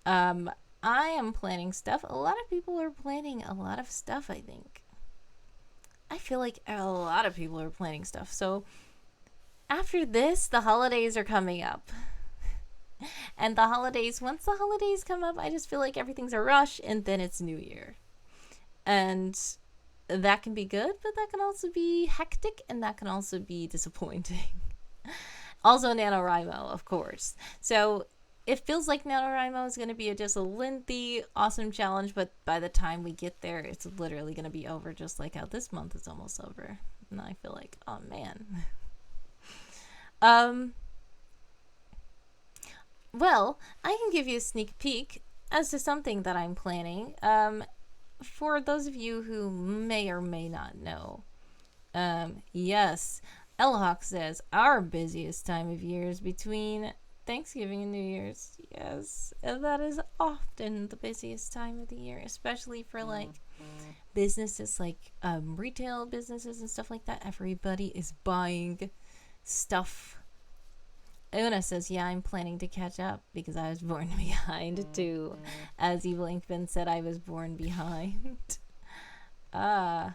I am planning stuff. A lot of people are planning a lot of stuff, I think. I feel like a lot of people are planning stuff. So after this, the holidays are coming up. And the holidays, once the holidays come up, I just feel like everything's a rush, and then it's New Year. And that can be good, but that can also be hectic, and that can also be disappointing. Also NaNoWriMo, of course. So it feels like NaNoWriMo is going to be just a lengthy, awesome challenge, but by the time we get there, it's literally going to be over, just like how this month is almost over. And I feel like, oh man. Well, I can give you a sneak peek as to something that I'm planning. For those of you who may or may not know, yes, Elhawk says our busiest time of year is between Thanksgiving and New Year's. Yes, that is often the busiest time of the year, especially for like businesses like retail businesses and stuff like that. Everybody is buying stuff. Una says, yeah, I'm planning to catch up because I was born behind too. As Evil Inkpin said, I was born behind. Well,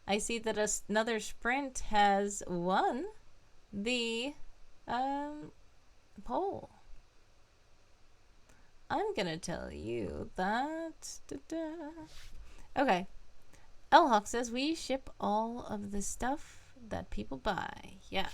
I see that another sprint has won the poll. I'm gonna tell you that. Okay. Elhawk says we ship all of the stuff that people buy. Yeah.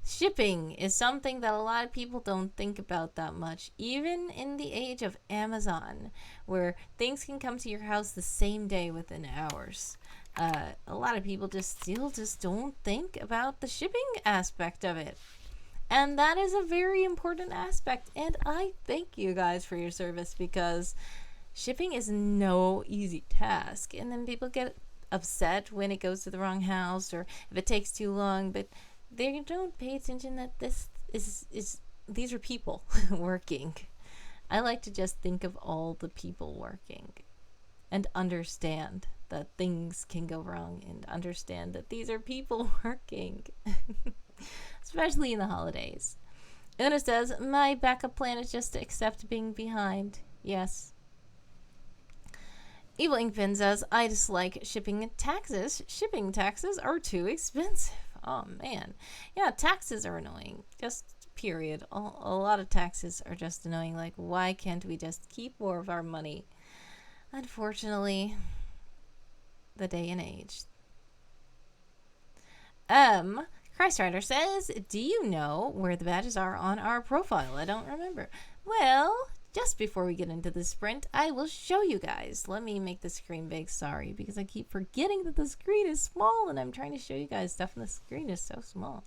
Shipping is something that a lot of people don't think about that much, even in the age of Amazon, where things can come to your house the same day within hours. A lot of people still don't think about the shipping aspect of it. And that is a very important aspect. And I thank you guys for your service, because shipping is no easy task. And then people get upset when it goes to the wrong house or if it takes too long. But they don't pay attention that these are people working. I like to just think of all the people working and understand that things can go wrong and understand that these are people working, especially in the holidays. Una says, my backup plan is just to accept being behind. Yes. Evil Inkpin says, I dislike shipping taxes. Shipping taxes are too expensive. Oh, man. Yeah, taxes are annoying. Just period. A lot of taxes are just annoying. Like, why can't we just keep more of our money? Unfortunately, the day and age. Christ Rider says, do you know where the badges are on our profile? I don't remember. Well, just before we get into the sprint, I will show you guys. Let me make the screen big. Sorry, because I keep forgetting that the screen is small and I'm trying to show you guys stuff and the screen is so small.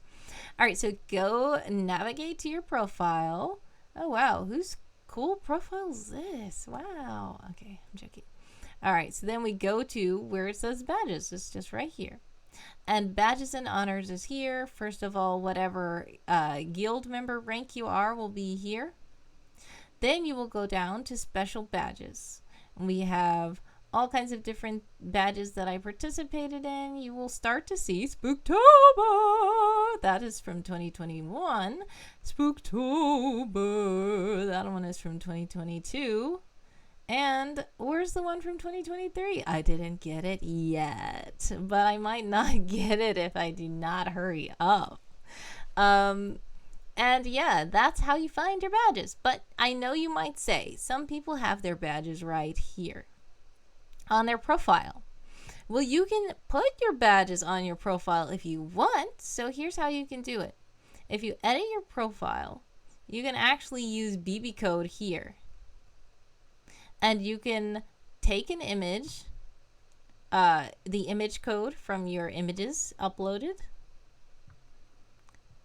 All right, so go navigate to your profile. Oh, wow. Whose cool profile is this? Wow. Okay, I'm joking. All right, so then we go to where it says badges. It's just right here. And badges and honors is here. First of all, whatever guild member rank you are will be here. Then you will go down to special badges. We have all kinds of different badges that I participated in. You will start to see SpookTober. That is from 2021. SpookTober. That one is from 2022. And where's the one from 2023? I didn't get it yet, but I might not get it if I do not hurry up. And yeah, that's how you find your badges. But I know you might say, some people have their badges right here on their profile. Well, you can put your badges on your profile if you want. So here's how you can do it. If you edit your profile, you can actually use BB code here. And you can take an image, the image code from your images uploaded.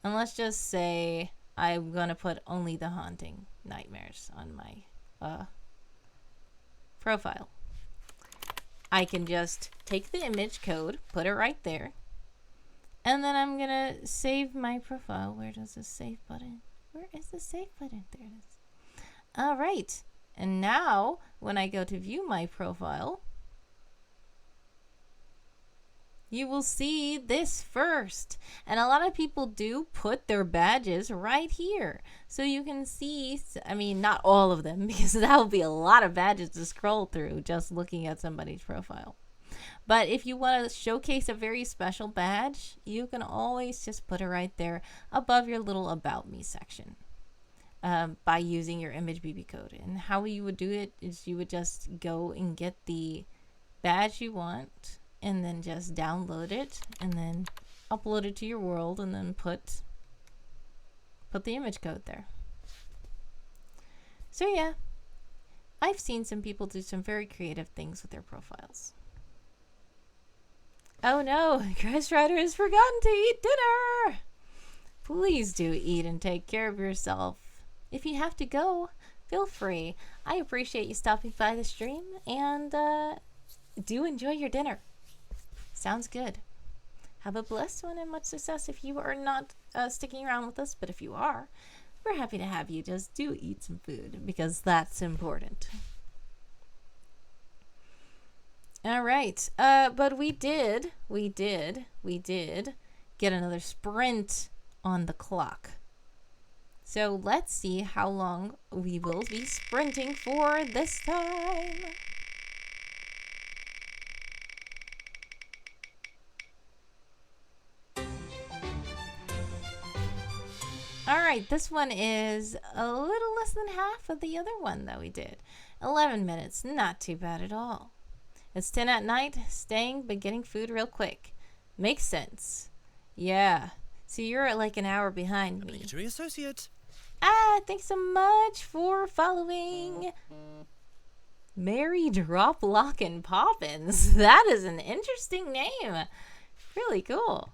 And let's just say I'm going to put only the haunting nightmares on my profile. I can just take the image code, put it right there, and then I'm going to save my profile. Where does the save button? Where is the save button? There it is. All right. And now, when I go to view my profile, you will see this first. And a lot of people do put their badges right here. So you can see, I mean, not all of them, because that would be a lot of badges to scroll through just looking at somebody's profile. But if you want to showcase a very special badge, you can always just put it right there above your little About Me section. By using your image BB code. And how you would do it is you would just go and get the badge you want and then just download it and then upload it to your world and then put the image code there. So yeah, I've seen some people do some very creative things with their profiles. Oh no, Chris Ryder has forgotten to eat dinner! Please do eat and take care of yourself. If you have to go, feel free. I appreciate you stopping by the stream, and do enjoy your dinner. Sounds good. Have a blessed one and much success if you are not sticking around with us, but if you are, we're happy to have you. Just do eat some food, because that's important. All right. But we did get another sprint on the clock. So let's see how long we will be sprinting for this time. All right, this one is a little less than half of the other one that we did. 11 minutes, not too bad at all. It's 10 at night, staying but getting food real quick. Makes sense. Yeah. So you're like an hour behind me. Obligatory associate. Thanks so much for following Mary Drop Lock and Poppins. That is an interesting name. Really cool.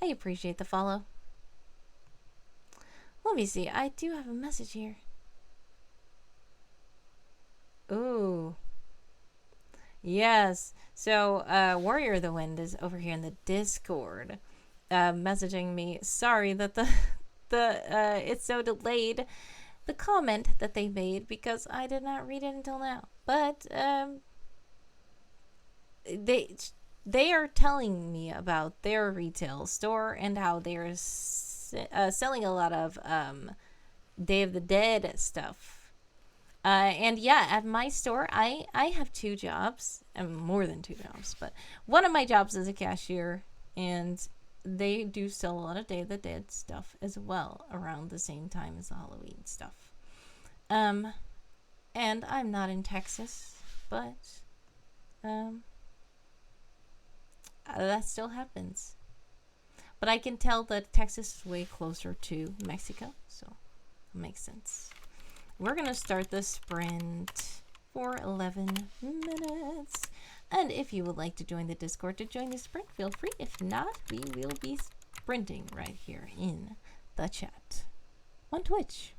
I appreciate the follow. Let me see. I do have a message here. Ooh. Yes. So, Warrior of the Wind is over here in the Discord, messaging me. Sorry that the it's so delayed. The comment that they made, because I did not read it until now. But they are telling me about their retail store and how they're selling a lot of Day of the Dead stuff. And yeah, at my store, I have 2 jobs, more than 2 jobs, but one of my jobs is a cashier, and they do sell a lot of Day of the Dead stuff as well around the same time as the Halloween stuff. And I'm not in Texas, but that still happens. But I can tell that Texas is way closer to Mexico, so it makes sense. We're going to start the sprint for 11 minutes. And if you would like to join the Discord to join the sprint, feel free. If not, we will be sprinting right here in the chat on Twitch.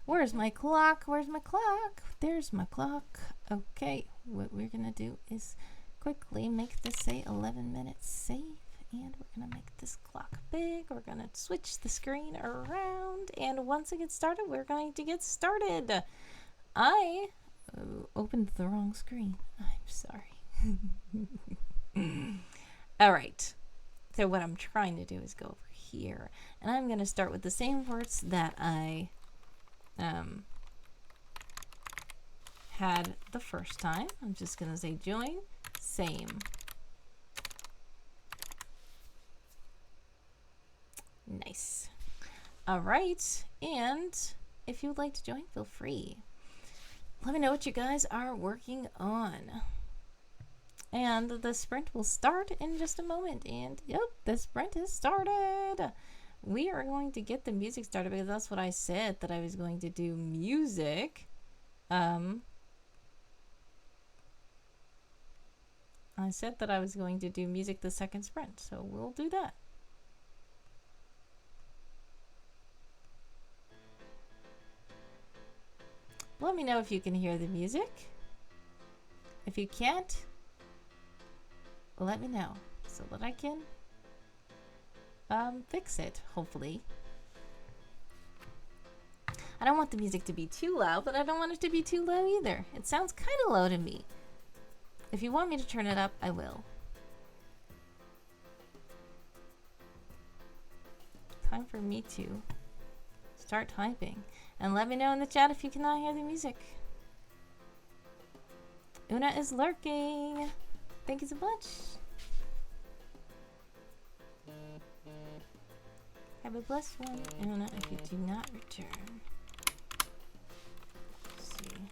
Where's my clock? Where's my clock? There's my clock. Okay, what we're going to do is quickly make this say 11 minutes safe. And we're going to make this clock big. We're going to switch the screen around. And once it gets started, we're going to get started. I opened the wrong screen. I'm sorry. All right. So what I'm trying to do is go over here. And I'm going to start with the same words that I had the first time. I'm just going to say join, same. Nice. All right, and if you would like to join, feel free. Let me know what you guys are working on. And the sprint will start in just a moment. And yep, the sprint has started. We are going to get the music started because that's what I said, that I was going to do music. I said that I was going to do music the second sprint, so we'll do that. Let me know if you can hear the music. If you can't, let me know so that I can fix it, hopefully. I don't want the music to be too loud, but I don't want it to be too low either. It sounds kind of low to me. If you want me to turn it up, I will. Time for me to start typing. And let me know in the chat if you cannot hear the music. Una is lurking. Thank you so much. Have a blessed one, Una, if you do not return. Let's see.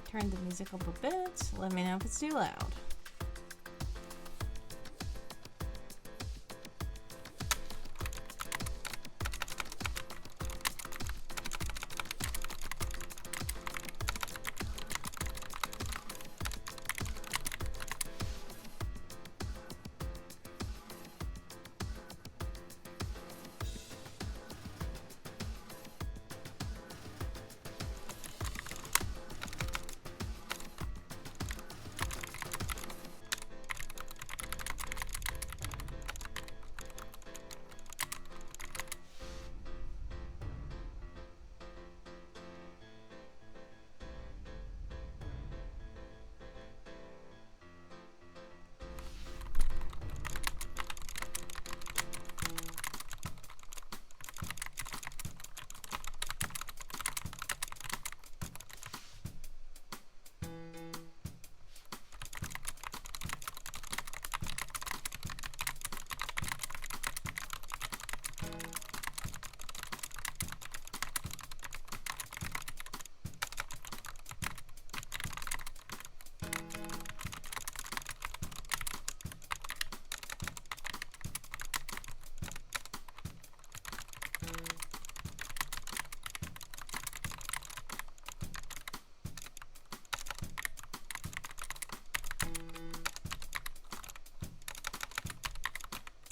Turn the music up a bit. Let me know if it's too loud.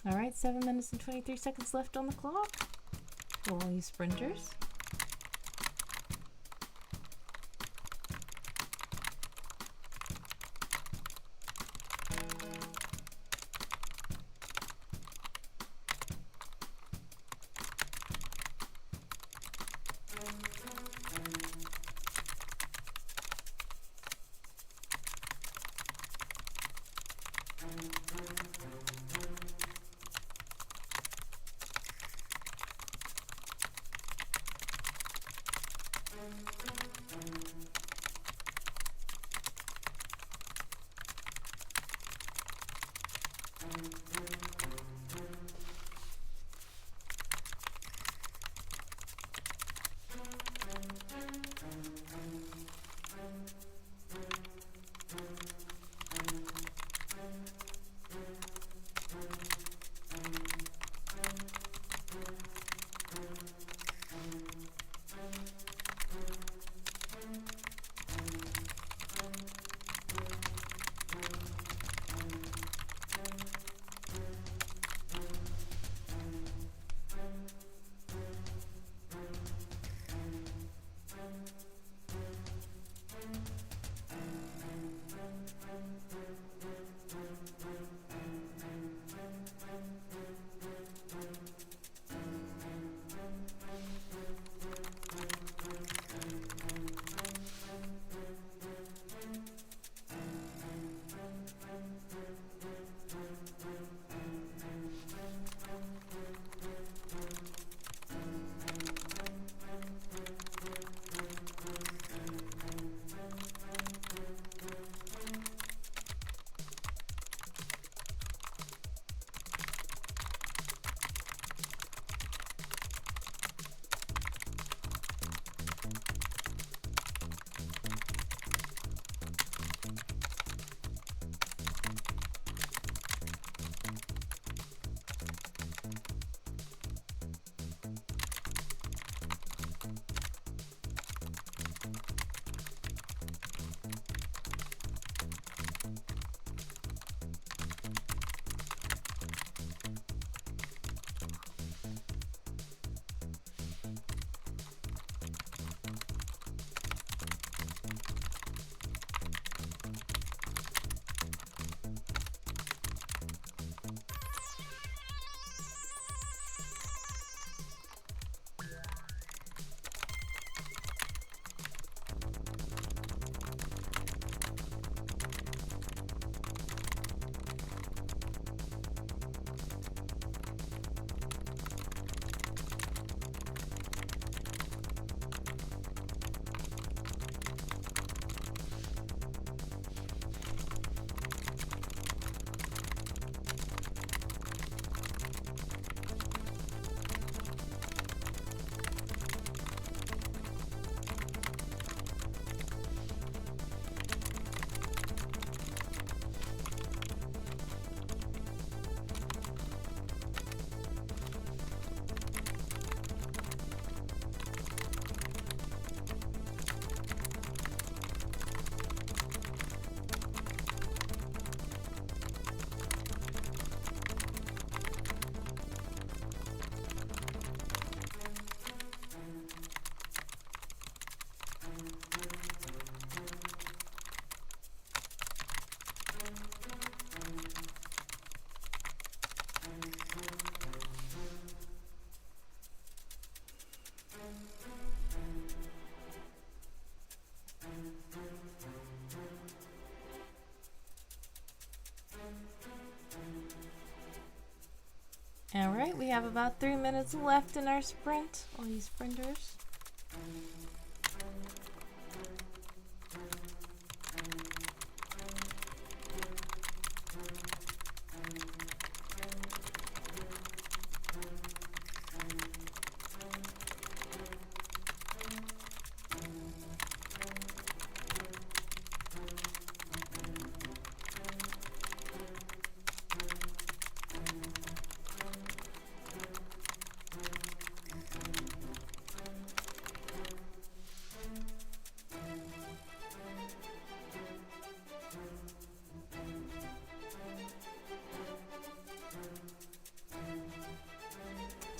All right, 7 minutes and 23 seconds left on the clock for all you sprinters. Alright, we have about 3 minutes left in our sprint. All you sprinters.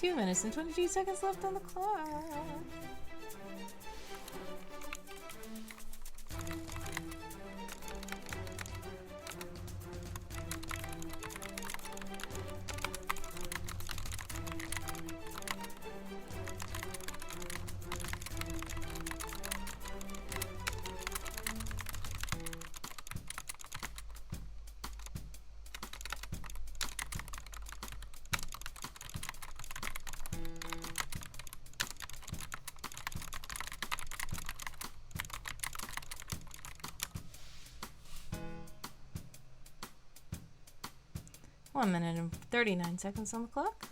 Two minutes and 22 seconds left on the clock. One minute and 39 seconds on the clock.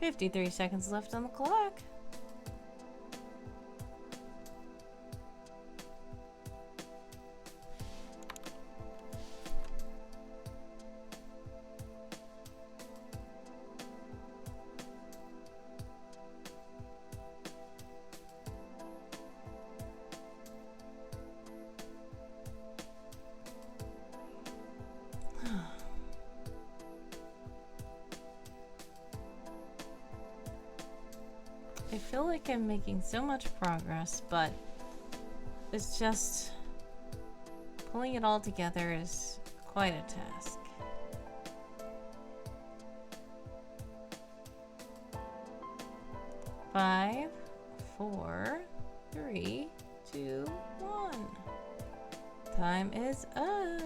$53 seconds left on the clock. I feel like I'm making so much progress, but it's just pulling it all together is quite a task. Five, four, three, two, one. Time is up.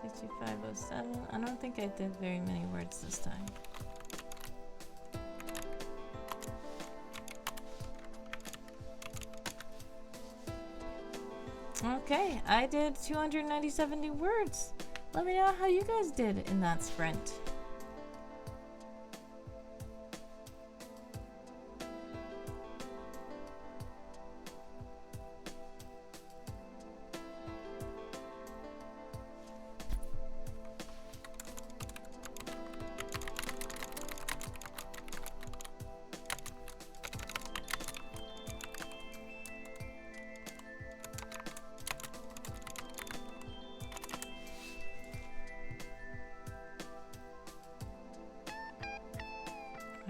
6507. I don't think I did very many words this time. Okay, I did 270 words. Let me know how you guys did in that sprint.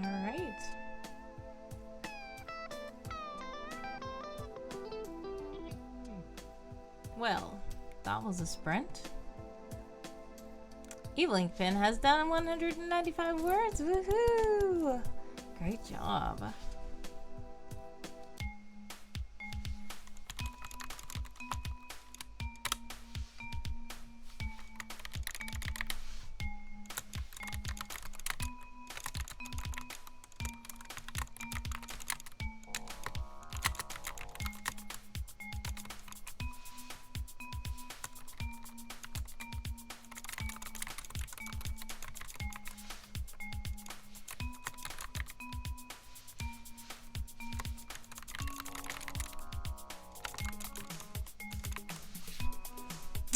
Alright. Well, that was a sprint. Evelyn Finn has done 195 words. Woohoo! Great job.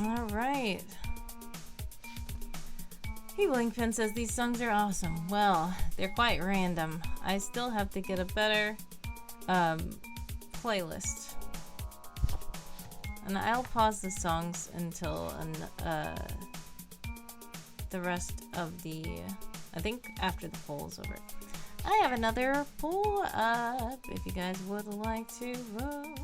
All right. Blingfin says these songs are awesome. Well, they're quite random. I still have to get a better playlist. And I'll pause the songs until the rest of the... I think after the poll is over. I have another poll up if you guys would like to vote.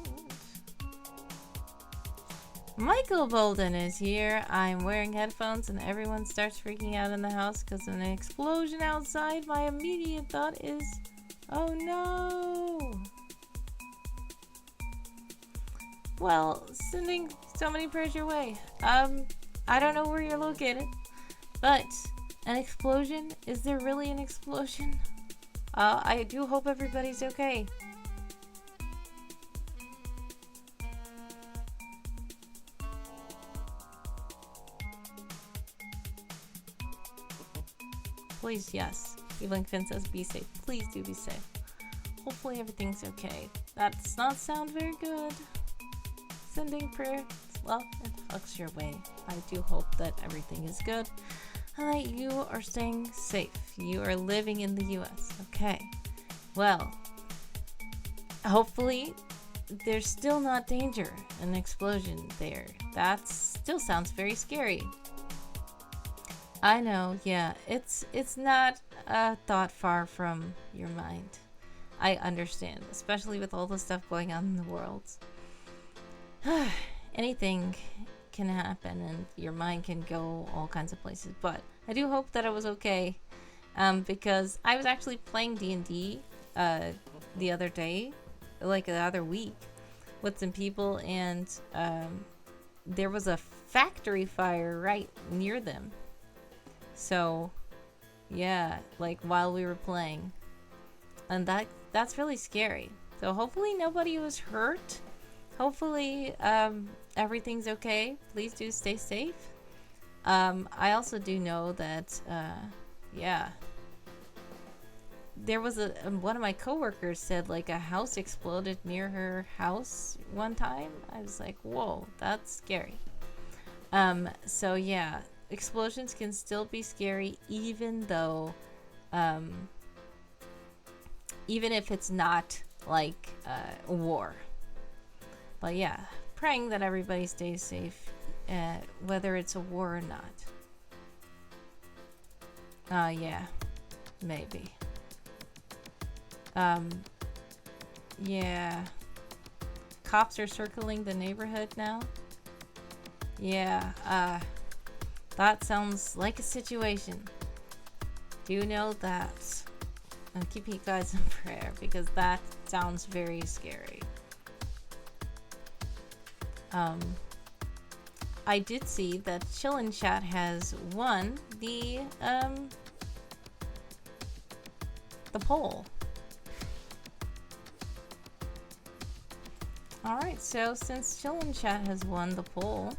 Michael Bolden is here. I'm wearing headphones and everyone starts freaking out in the house because of an explosion outside. My immediate thought is, oh no. Well, sending so many prayers your way. I don't know where you're located, but an explosion? Is there really an explosion? I do hope everybody's okay. Please, yes. Evelyn Finn says be safe. Please do be safe. Hopefully everything's okay. That does not sound very good. Sending prayer, love, and hugs your way. I do hope that everything is good and that you are staying safe. You are living in the US. Okay. Well, hopefully there's still not danger, an explosion there. That still sounds very scary. I know, yeah, it's not a thought far from your mind. I understand, especially with all the stuff going on in the world. Anything can happen and your mind can go all kinds of places, but I do hope that it was okay, because I was actually playing D&D the other day, like the other week, with some people, and there was a factory fire right near them. So, yeah, like while we were playing. And that's really scary. So hopefully nobody was hurt. Hopefully everything's okay. Please do stay safe. I also do know that, yeah. There was one of my coworkers said like a house exploded near her house one time. I was like, whoa, that's scary. So yeah. Explosions can still be scary even though even if it's not like a war. But yeah, praying that everybody stays safe, whether it's a war or not. Yeah, maybe. Yeah, cops are circling the neighborhood now. Yeah, that sounds like a situation. Do know that. I'm keeping you guys in prayer because that sounds very scary. I did see that Chillin' Chat has won the poll. Alright, so since Chillin' Chat has won the poll,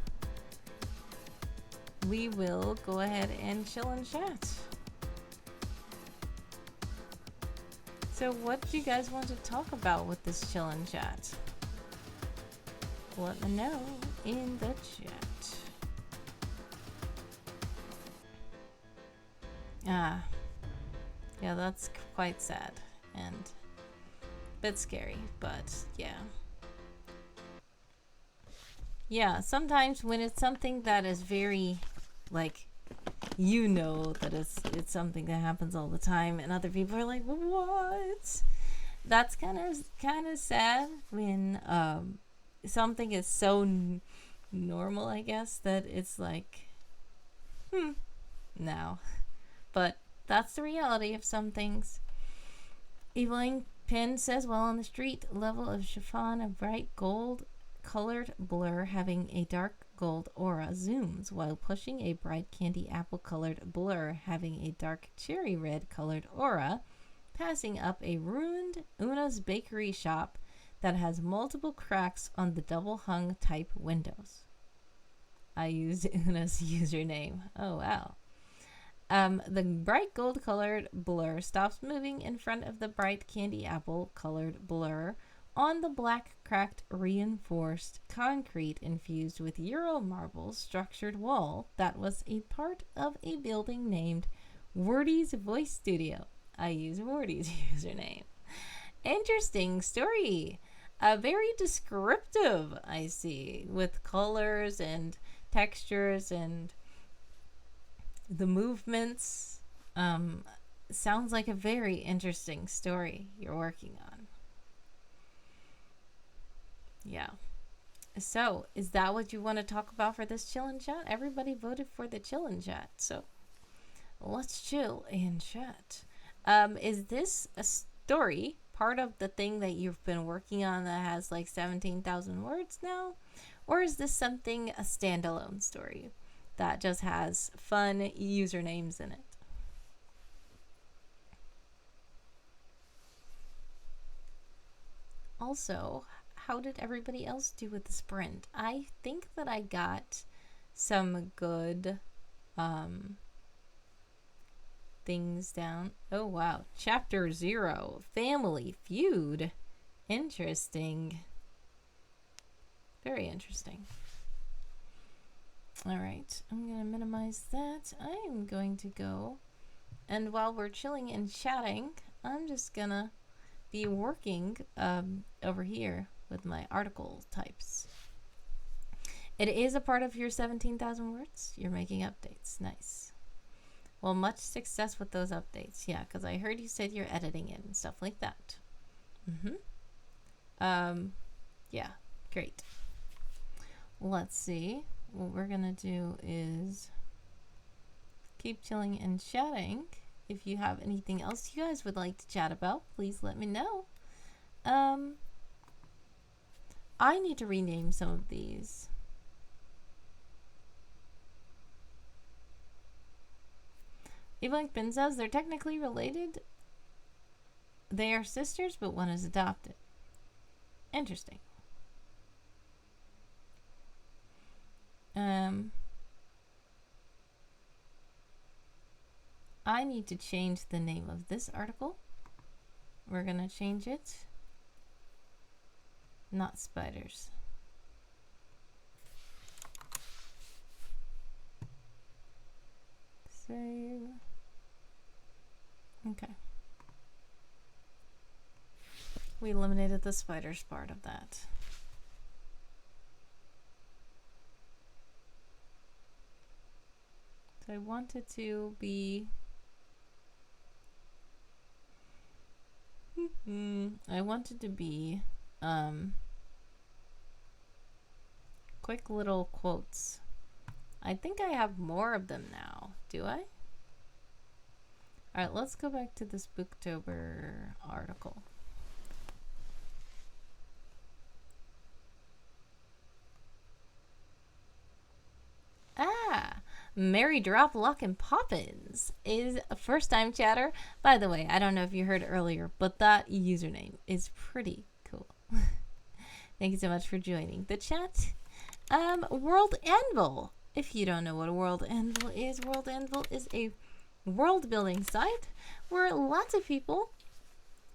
we will go ahead and chill and chat. So what do you guys want to talk about with this chill and chat? Let me know in the chat. Yeah, that's quite sad and a bit scary, but yeah. Yeah, sometimes when it's something that is very, like, you know that it's something that happens all the time, and other people are like, what? That's kind of sad when something is so normal, I guess, that it's like, no. But that's the reality of some things. Evelyn Pin says, while on the street level of chiffon, a bright gold colored blur having a dark gold aura zooms while pushing a bright candy apple colored blur having a dark cherry red colored aura passing up a ruined Una's bakery shop that has multiple cracks on the double hung type windows. I used Una's username. Oh wow. The bright gold colored blur stops moving in front of the bright candy apple colored blur on the black cracked reinforced concrete infused with Euro marble structured wall that was a part of a building named Wordy's Voice Studio. I use Wordy's username. Interesting story. Very descriptive, I see, with colors and textures and the movements. Sounds like a very interesting story you're working on. Yeah. So, is that what you want to talk about for this chill and chat? Everybody voted for the chill and chat, so let's chill and chat. Is this a story, part of the thing that you've been working on that has like 17,000 words now? Or is this something, a standalone story that just has fun usernames in it? Also, how did everybody else do with the sprint? I think that I got some good things down. Oh wow, chapter 0, family feud. Interesting. Very interesting. All right, I'm gonna minimize that. I'm going to go, and while we're chilling and chatting, I'm just gonna be working over here with my article types. It is a part of your 17,000 words. You're making updates. Nice. Well, much success with those updates. Yeah, because I heard you said you're editing it and stuff like that. Yeah, great. Let's see. What we're going to do is keep chilling and chatting. If you have anything else you guys would like to chat about, please let me know. I need to rename some of these. Evelyn Bin says they're technically related. They are sisters, but one is adopted. Interesting. I need to change the name of this article. We're gonna change it. Not spiders. Save. Okay. We eliminated the spiders part of that. So I want it to be I want it to be quick little quotes. I think I have more of them now. Do I? Alright, let's go back to the SpookTober article. Mary Drop Lock and Poppins is a first-time chatter. By the way, I don't know if you heard earlier, but that username is pretty cool. Thank you so much for joining the chat. WorldAnvil. If you don't know what WorldAnvil is a world-building site where lots of people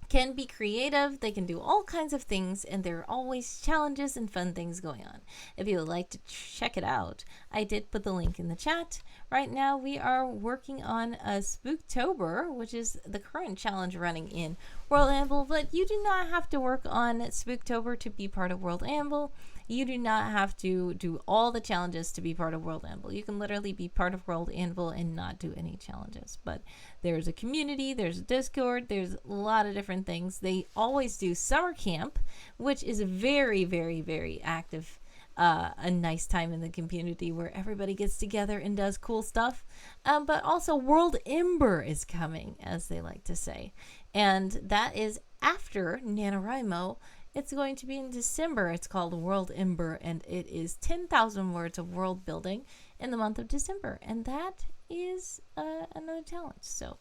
can be creative. They can do all kinds of things, and there are always challenges and fun things going on. If you would like to check it out, I did put the link in the chat. Right now we are working on a SpookTober, which is the current challenge running in WorldAnvil, but you do not have to work on SpookTober to be part of WorldAnvil. You do not have to do all the challenges to be part of WorldAnvil. You can literally be part of WorldAnvil and not do any challenges. But there's a community, there's a Discord, there's a lot of different things. They always do summer camp, which is very, very, very active. A nice time in the community where everybody gets together and does cool stuff. But also WorldAmber is coming, as they like to say. And that is after NaNoWriMo. It's going to be in December. It's called WorldAmber, and it is 10,000 words of world building in the month of December. And that is another challenge. So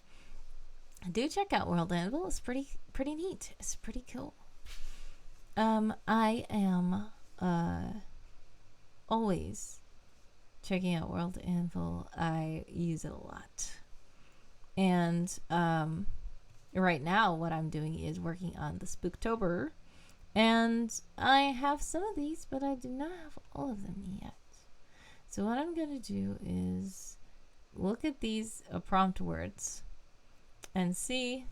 do check out WorldAnvil. It's pretty neat. It's pretty cool. I am always checking out WorldAnvil. I use it a lot. And right now what I'm doing is working on the SpookTober And I have some of these, but I do not have all of them yet. So what I'm going to do is look at these prompt words and see.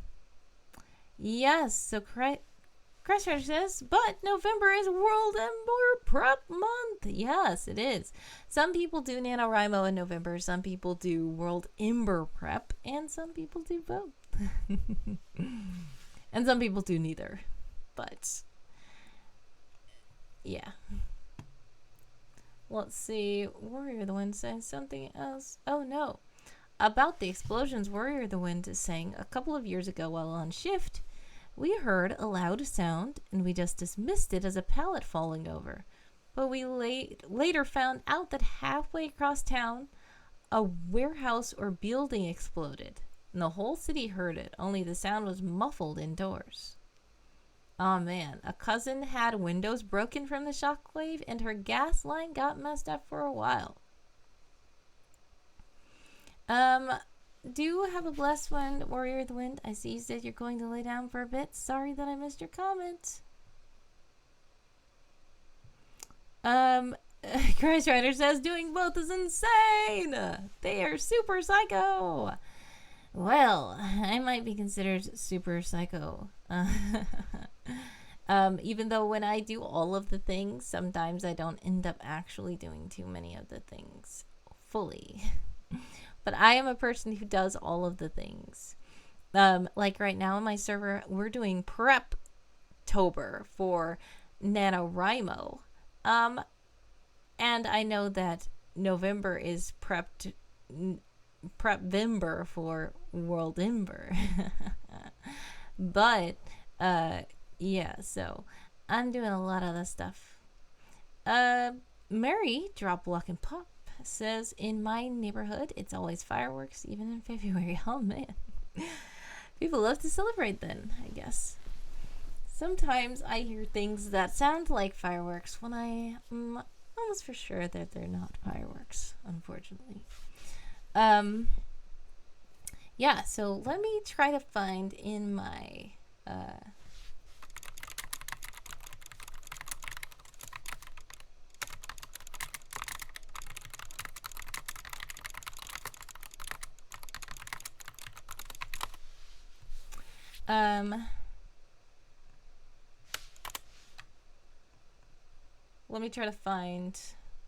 Yes, so Crashrider says, but November is WorldAnvil Prep Month. Yes, it is. Some people do NaNoWriMo in November, some people do WorldAnvil Prep, and some people do both. And some people do neither. But, yeah. Let's see. Warrior the Wind saying something else. Oh, no. About the explosions, Warrior the Wind is saying, a couple of years ago while on shift, we heard a loud sound and we just dismissed it as a pallet falling over. But we later found out that halfway across town, a warehouse or building exploded. And the whole city heard it, only the sound was muffled indoors. Oh man, a cousin had windows broken from the shockwave and her gas line got messed up for a while. Do have a blessed one, Warrior of the Wind. I see you said you're going to lay down for a bit. Sorry that I missed your comment. Christ Rider says doing both is insane. They are super psycho. Well, I might be considered super psycho. Even though when I do all of the things, sometimes I don't end up actually doing too many of the things fully. But I am a person who does all of the things. Like right now on my server, we're doing SpookTober for NaNoWriMo. And I know that November is Prepvember for WorldAnvil. But, yeah, so I'm doing a lot of the stuff. Mary, Drop, Block, and Pop says, in my neighborhood, it's always fireworks, even in February. Oh, man. People love to celebrate then, I guess. Sometimes I hear things that sound like fireworks when I'm almost for sure that they're not fireworks, unfortunately. Yeah, so let me try to find in my let me try to find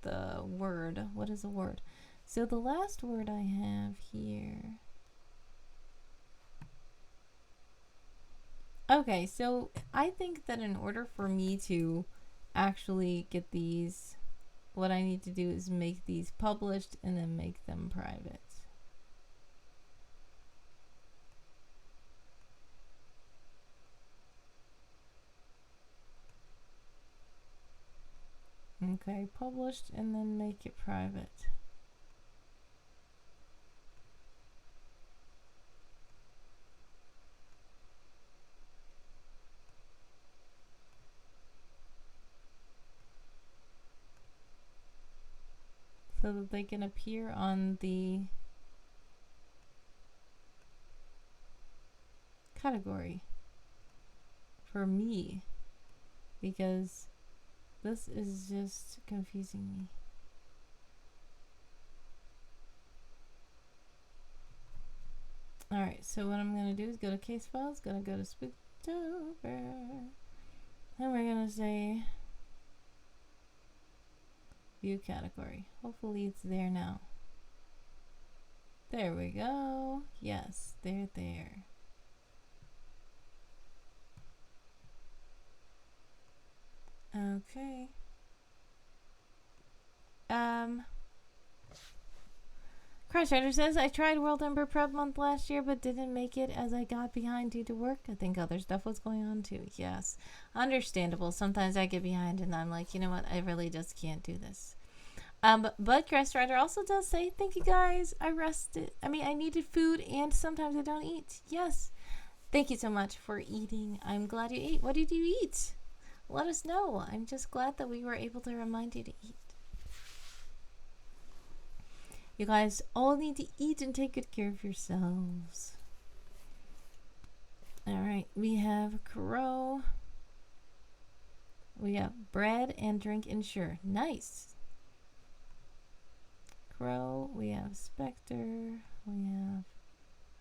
the word. What is the word? So the last word I have here. Okay, so I think that in order for me to actually get these, what I need to do is make these published and then make them private. Okay, published and then make it private. So that they can appear on the category for me, because this is just confusing me. Alright, so what I'm going to do is go to case files, going to go to SpookTober, and we're going to say view category. Hopefully it's there now. There we go. Yes, they're there. Okay. Crashrider says, I tried WorldAnvil Prep Month last year but didn't make it as I got behind due to work. I think other stuff was going on too. Yes. Understandable. Sometimes I get behind and I'm like, you know what? I really just can't do this. But Crashrider also does say, thank you guys. I rested. I needed food and sometimes I don't eat. Yes. Thank you so much for eating. I'm glad you ate. What did you eat? Let us know. I'm just glad that we were able to remind you to eat. You guys all need to eat and take good care of yourselves. Alright, we have Crow. We have bread and drink ensure. Nice. Crow. We have specter. We have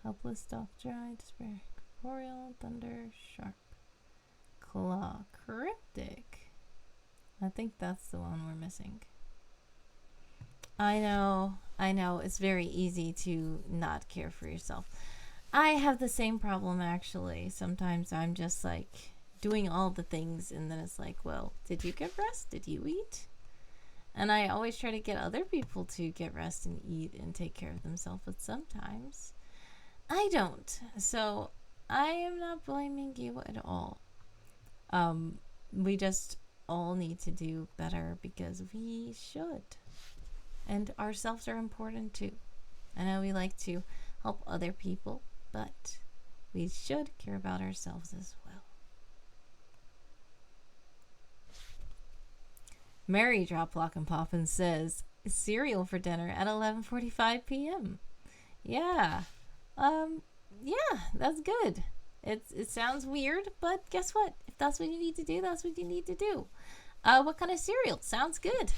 helpless, doth dry, despair, corporeal, thunder, shark, claw, cryptic. I think that's the one we're missing. I know. It's very easy to not care for yourself. I have the same problem actually. Sometimes I'm just like doing all the things and then it's like, well, did you get rest? Did you eat? And I always try to get other people to get rest and eat and take care of themselves, but sometimes I don't. So I am not blaming you at all. We just all need to do better because we should. And ourselves are important too. I know we like to help other people, but we should care about ourselves as well. Mary Drop Lock and Poppin says cereal for dinner at 11:45 p.m. Yeah. Yeah, that's good. It sounds weird, but guess what? If that's what you need to do, that's what you need to do. What kind of cereal? Sounds good.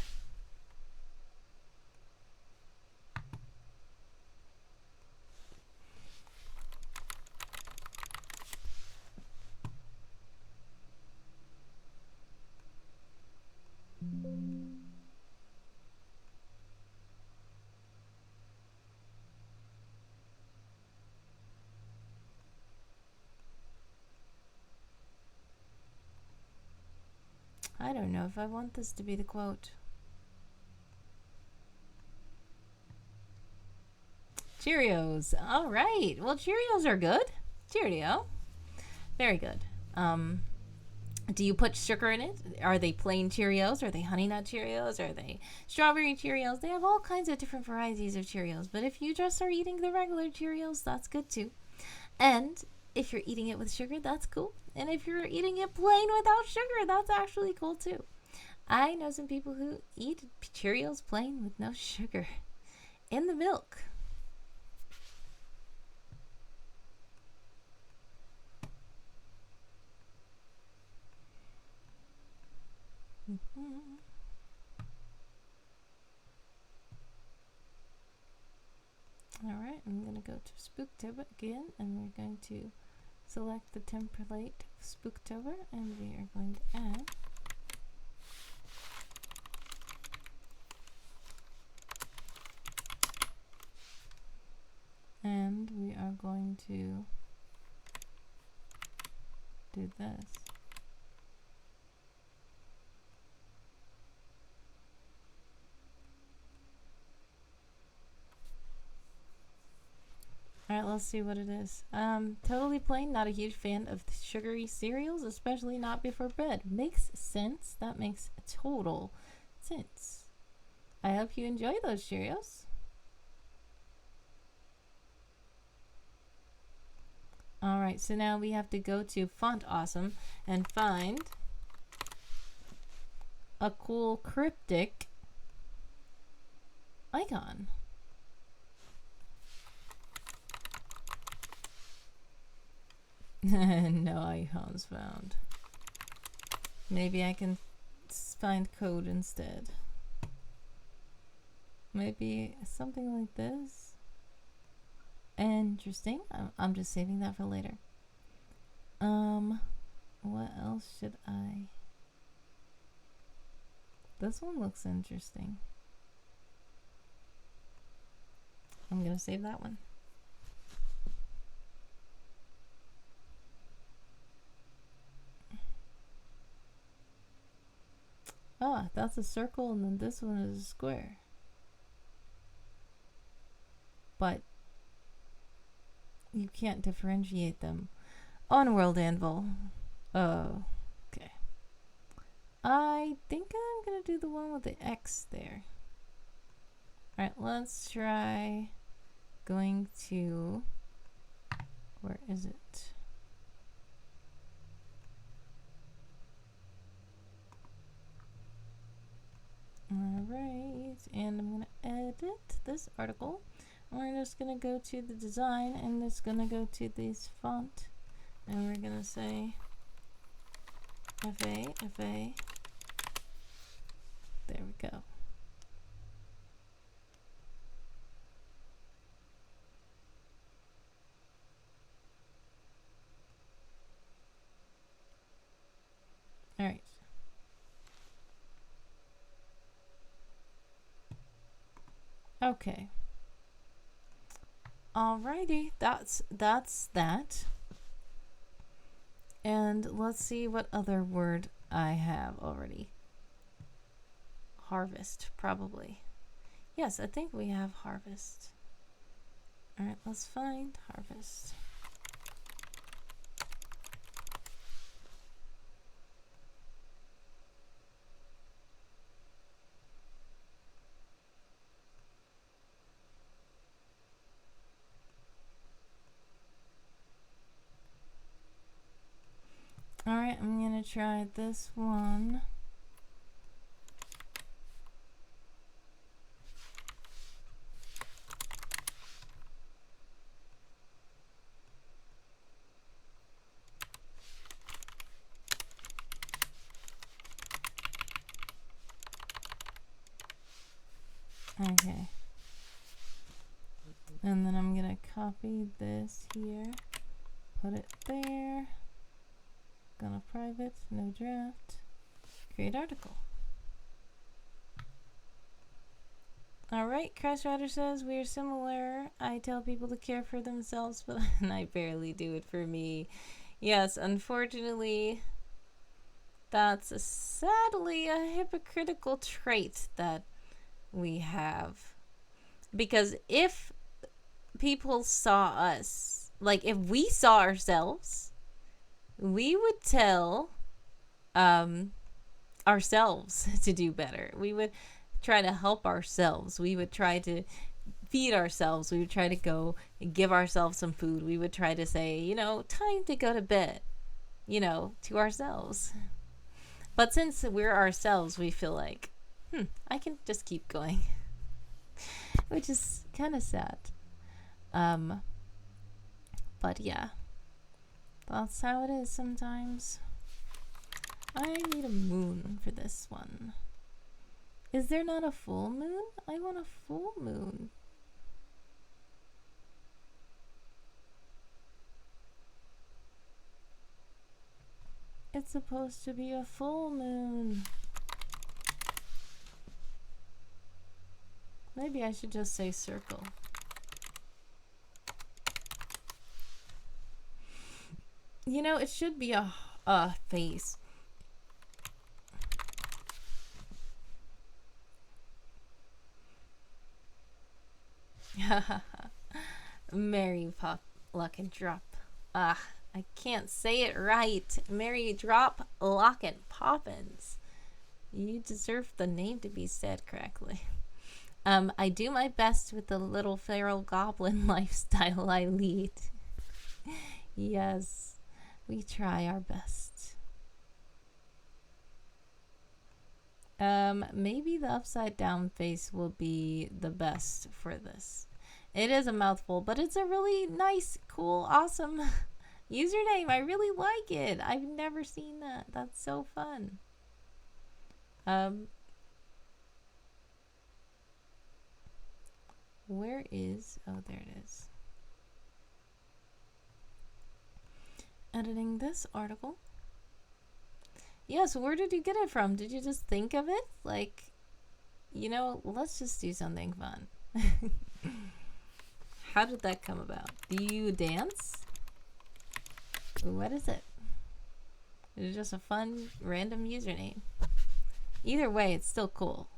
I don't know if I want this to be the quote. Cheerios. All right. Well, Cheerios are good. Cheerio. Very good. Do you put sugar in it? Are they plain Cheerios? Are they honey nut Cheerios? Are they strawberry Cheerios? They have all kinds of different varieties of Cheerios. But if you just are eating the regular Cheerios, that's good too. And if you're eating it with sugar, that's cool. And if you're eating it plain without sugar, that's actually cool too. I know some people who eat Cheerios plain with no sugar in the milk. Alright, I'm going to go to SpookTober again, and we're going to select the template of SpookTober, and we are going to add and we are going to do this. Alright, let's see what it is. Totally plain, not a huge fan of sugary cereals, especially not before bed. Makes sense. That makes total sense. I hope you enjoy those Cheerios. Alright, so now we have to go to Font Awesome and find a cool cryptic icon. No icons found. Maybe I can find code instead. Maybe something like this. Interesting. I'm just saving that for later. What else should I? This one looks interesting. I'm gonna save that one. Ah, that's a circle, and then this one is a square. But you can't differentiate them on WorldAnvil. Oh, okay. I think I'm gonna do the one with the X there. Alright, let's try going to, where is it? Alright, and I'm gonna edit this article. We're just gonna go to the design, and it's gonna go to this font, and we're gonna say FA. There we go. All right. Okay. Alrighty, that's that. And let's see what other word I have already. Harvest, probably. Yes, I think we have harvest. Alright, let's find harvest. Alright, I'm gonna try this one. Okay. And then I'm gonna copy this here, put it there. Gonna private, no draft, create article. Alright, Crash Rider says, we are similar. I tell people to care for themselves, but I barely do it for me. Yes, unfortunately, that's sadly a hypocritical trait that we have. Because if people saw us, like if we saw ourselves, we would tell ourselves to do better. We would try to help ourselves. We would try to feed ourselves. We would try to go and give ourselves some food. We would try to say, you know, time to go to bed, you know, to ourselves. But since we're ourselves, we feel like, I can just keep going. Which is kind of sad. But yeah. That's how it is sometimes. I need a moon for this one. Is there not a full moon? I want a full moon. It's supposed to be a full moon. Maybe I should just say circle. You know, it should be a face. Mary Pop Luck and Drop. I can't say it right. Mary Drop Lock and Poppins. You deserve the name to be said correctly. I do my best with the little feral goblin lifestyle I lead. Yes, we try our best. Maybe the upside down face will be the best for this. It is a mouthful, but it's a really nice, cool, awesome username. I really like it. I've never seen that. That's so fun. Where is... Oh, there it is. Editing this article. Yes, where did you get it from? Did you just think of it? Like, you know, let's just do something fun. How did that come about? Do you dance? What is it? Is it just a fun, random username? Either way, it's still cool.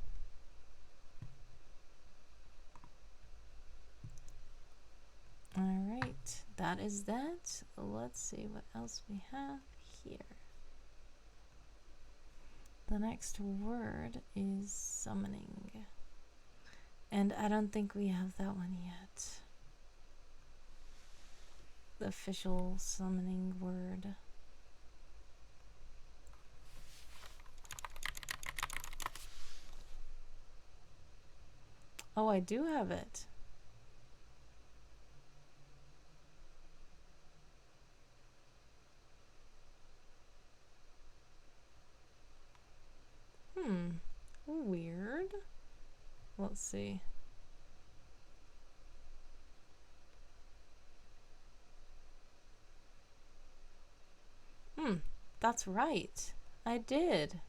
Alright, that is that. Let's see what else we have here. The next word is summoning. And I don't think we have that one yet. The official summoning word. Oh, I do have it. Let's see. That's right. I did.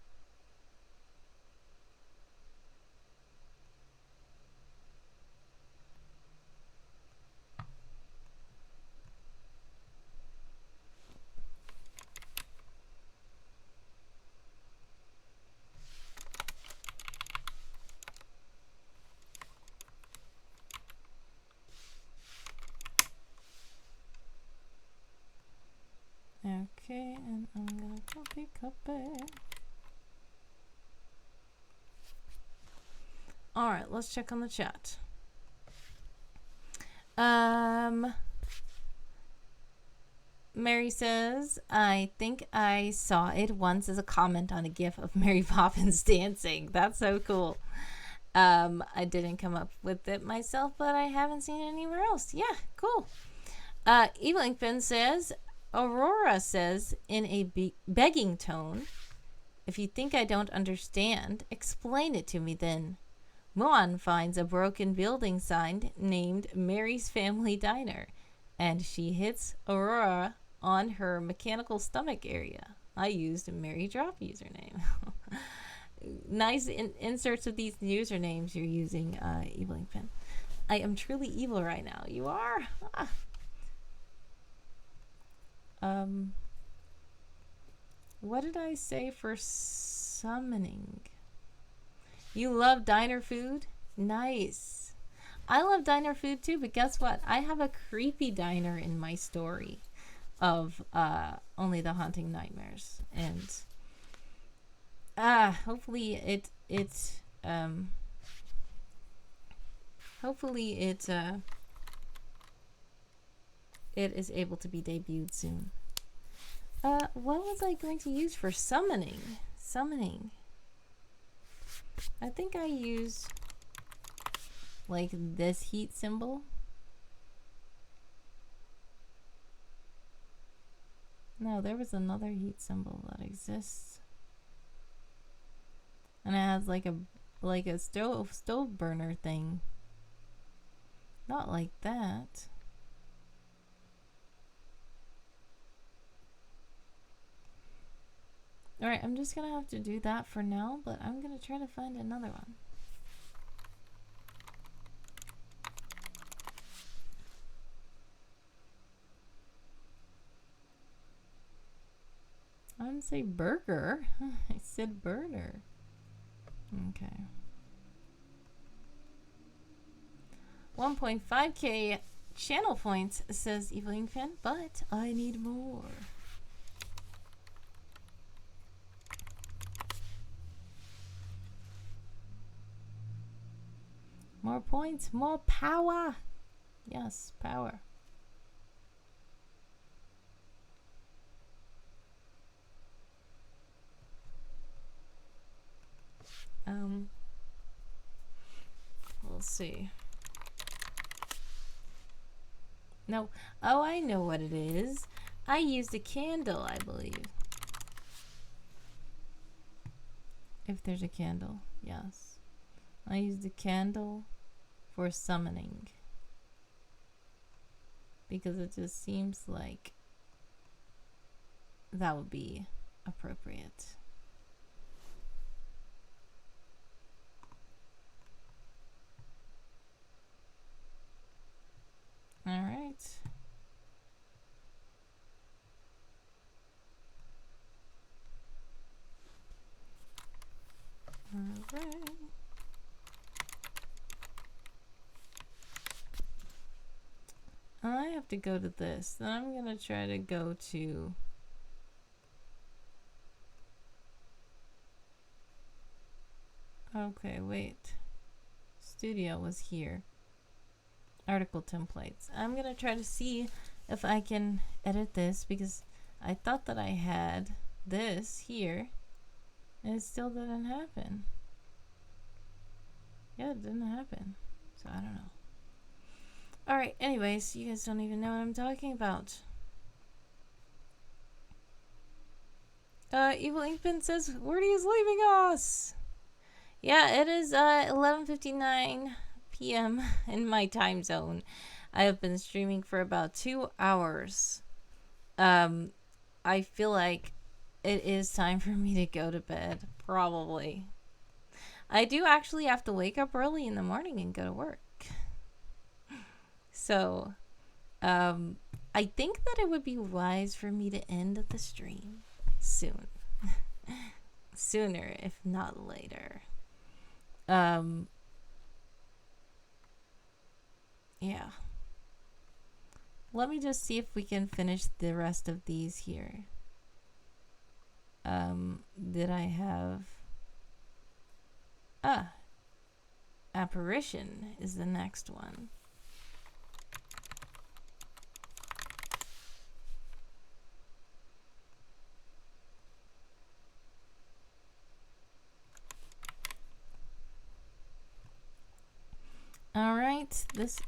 Okay, and I'm gonna copy. Alright, let's check on the chat. Mary says, I think I saw it once as a comment on a gif of Mary Poppins dancing. That's so cool. I didn't come up with it myself, but I haven't seen it anywhere else. Yeah, cool. Evil Inkpen says, Aurora says in a begging tone, if you think I don't understand, explain it to me then. Moan finds a broken building sign named Mary's Family Diner, and she hits Aurora on her mechanical stomach area. I used Mary Drop username. Nice inserts of these usernames you're using, Evil Inkpen. I am truly evil right now. You are? What did I say for summoning? You love diner food? Nice. I love diner food too, but guess what? I have a creepy diner in my story of Only the Haunting Nightmares. And hopefully it is able to be debuted soon. What was I going to use for summoning? I think I use like this heat symbol. No, there was another heat symbol that exists. And it has like a stove burner thing. Not like that. Alright, I'm just gonna have to do that for now, but I'm gonna try to find another one. I didn't say burger. I said burner. Okay. 1.5k channel points, says Evil Inkpen, but I need more. More points, more power. Yes, power. We'll see. No. Oh, I know what it is. I used a candle, I believe. If there's a candle, yes. I used a candle for summoning. Because it just seems like that would be appropriate. All right. All right. I have to go to this. Then I'm going to try to go to okay, wait. Studio was here. Article templates. I'm gonna try to see if I can edit this because I thought that I had this here and it still didn't happen. Yeah, it didn't happen. So I don't know. Alright, anyways, you guys don't even know what I'm talking about. Evil Inkpen says, Wordy is leaving us! Yeah, it is 11:59 p.m. in my time zone. I have been streaming for about 2 hours. I feel like it is time for me to go to bed, probably. I do actually have to wake up early in the morning and go to work. So, I think that it would be wise for me to end the stream soon. Sooner, if not later. Yeah. Let me just see if we can finish the rest of these here. Did I have... Apparition is the next one. All right, this...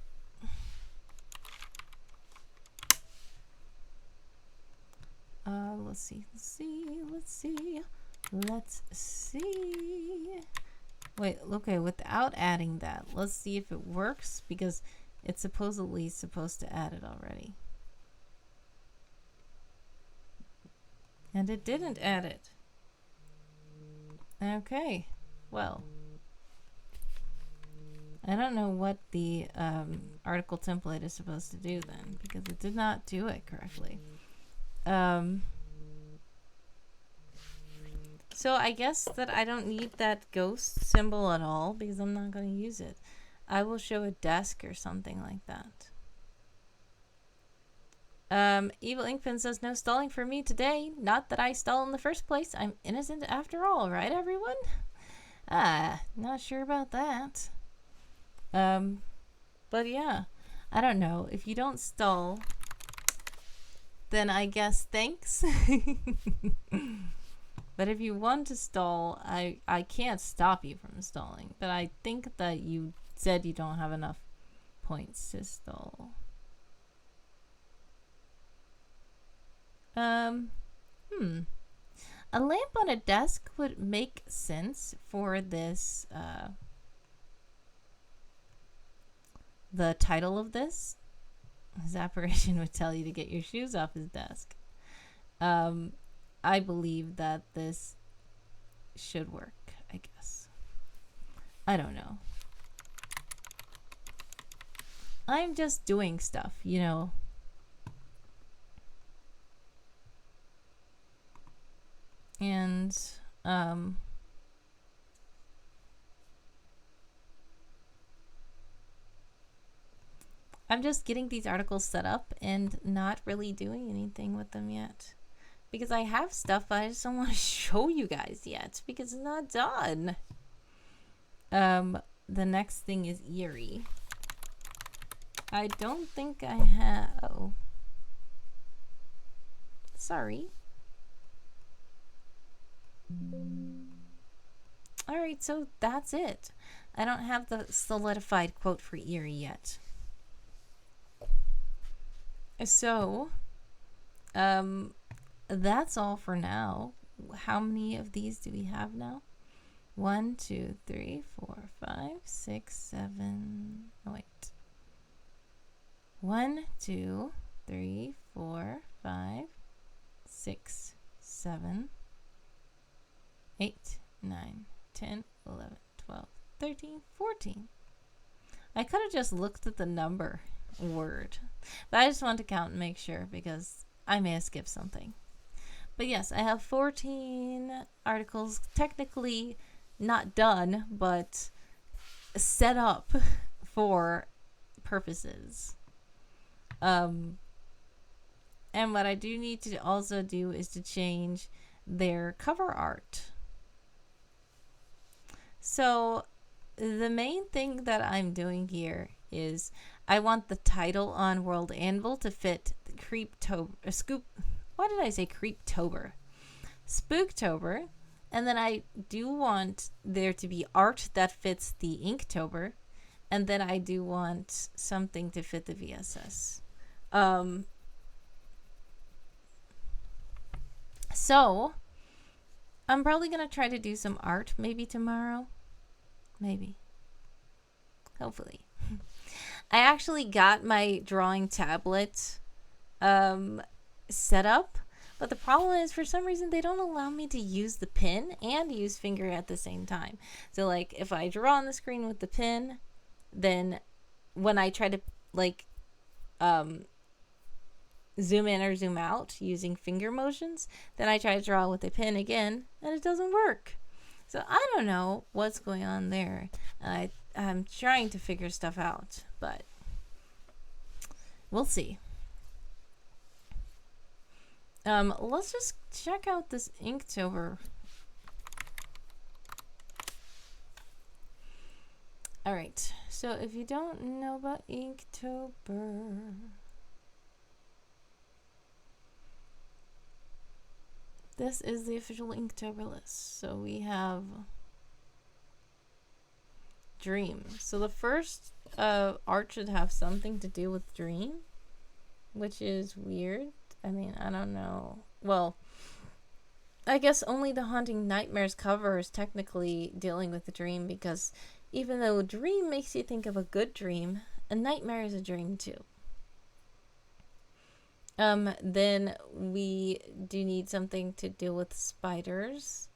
let's see. Wait, okay, without adding that, let's see if it works, because it's supposedly supposed to add it already. And it didn't add it. Okay, well. I don't know what the article template is supposed to do then, because it did not do it correctly. So I guess that I don't need that ghost symbol at all, because I'm not going to use it. I will show a desk or something like that. Evil Inkpen says, no stalling for me today. Not that I stall in the first place. I'm innocent after all, right, everyone? Not sure about that. But yeah, I don't know. If you don't stall, then I guess thanks. But if you want to stall, I can't stop you from stalling. But I think that you said you don't have enough points to stall. A lamp on a desk would make sense for this, the title of this. His apparition would tell you to get your shoes off his desk. I believe that this should work, I guess. I don't know. I'm just doing stuff, you know. And, I'm just getting these articles set up and not really doing anything with them yet. Because I have stuff, but I just don't want to show you guys yet because it's not done. The next thing is Eerie. I don't think I have... Oh. Sorry. Alright, so that's it. I don't have the solidified quote for Eerie yet. So, that's all for now. How many of these do we have now? 1, 2, 3, 4, 5, 6, 7. Oh, wait. 1, 2, 3, 4, 5, 6, 7, 8, 9, 10, 11, 12, 13, 14. I could have just looked at the number word, but I just wanted to count and make sure because I may have skipped something. But yes, I have 14 articles, technically not done, but set up for purposes. And what I do need to also do is to change their cover art. So the main thing that I'm doing here is I want the title on WorldAnvil to fit the Creeptober? SpookTober. And then I do want there to be art that fits the Inktober. And then I do want something to fit the VSS. So I'm probably going to try to do some art maybe tomorrow. Maybe. Hopefully. I actually got my drawing tablet set up, but the problem is for some reason they don't allow me to use the pen and use finger at the same time. So like if I draw on the screen with the pen, then when I try to like zoom in or zoom out using finger motions, then I try to draw with the pen again and it doesn't work. So I don't know what's going on there. I'm trying to figure stuff out, but we'll see. Let's just check out this InkTober. Alright, so if you don't know about InkTober, this is the official InkTober list. So we have Dream. So the first art should have something to do with Dream, which is weird. I mean, I don't know. Well, I guess only the Haunting Nightmares cover is technically dealing with the dream, because even though a dream makes you think of a good dream, a nightmare is a dream too. Then we do need something to deal with spiders.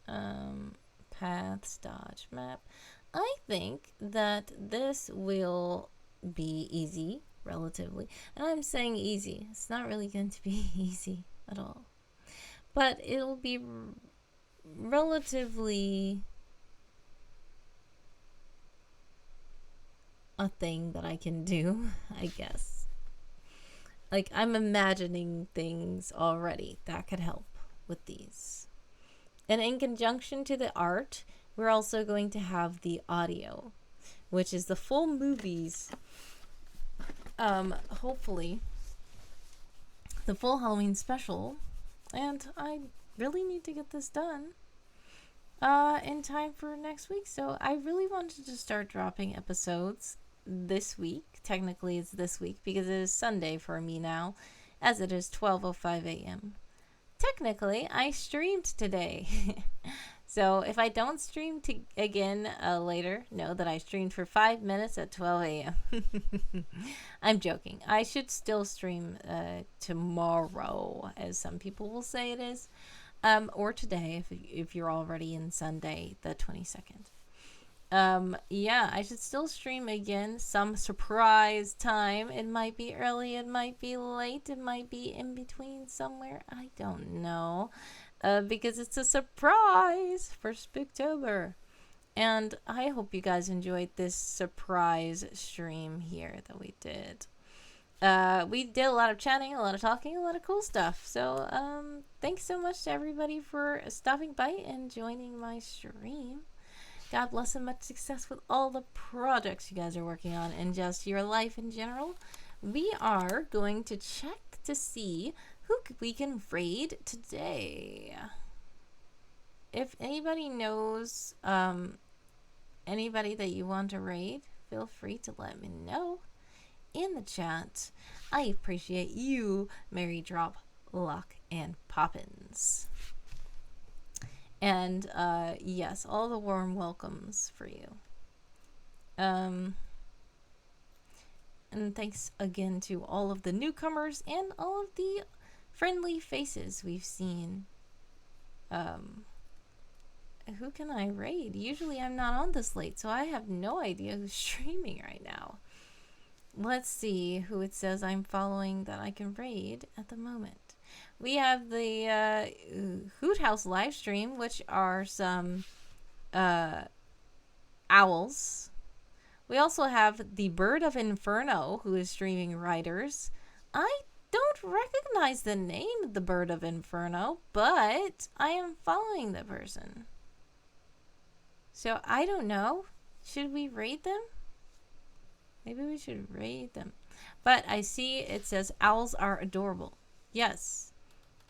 Paths, dodge, map. I think that this will be easy, relatively. And I'm saying easy. It's not really going to be easy at all. But it'll be relatively a thing that I can do, I guess. Like, I'm imagining things already that could help with these. And in conjunction to the art, we're also going to have the audio, which is the full movies. Hopefully, the full Halloween special. And I really need to get this done in time for next week. So I really wanted to start dropping episodes this week. Technically, it's this week because it is Sunday for me now, as it is 12:05 a.m. Technically, I streamed today. So if I don't stream again later, know that I streamed for 5 minutes at 12 a.m. I'm joking. I should still stream tomorrow, as some people will say it is. Or today, if you're already in Sunday, the 22nd. Yeah, I should still stream again some surprise time. It might be early, it might be late, it might be in between somewhere. I don't know. Because it's a surprise for SpookTober. And I hope you guys enjoyed this surprise stream here that we did. We did a lot of chatting, a lot of talking, a lot of cool stuff. So, thanks so much to everybody for stopping by and joining my stream. God bless and much success with all the projects you guys are working on and just your life in general. We are going to check to see who we can raid today. If anybody knows anybody that you want to raid, feel free to let me know in the chat. I appreciate you, Mary Drop, Lock, and Poppins. And yes, all the warm welcomes for you. And thanks again to all of the newcomers and all of the friendly faces we've seen. Who can I raid? Usually I'm not on this late, so I have no idea who's streaming right now. Let's see who it says I'm following that I can raid at the moment. We have the Hoot House live stream, which are some owls. We also have the Bird of Inferno, who is streaming Riders. I don't recognize the name of the Bird of Inferno, but I am following the person. So I don't know. Should we raid them? Maybe we should raid them. But I see it says owls are adorable. Yes.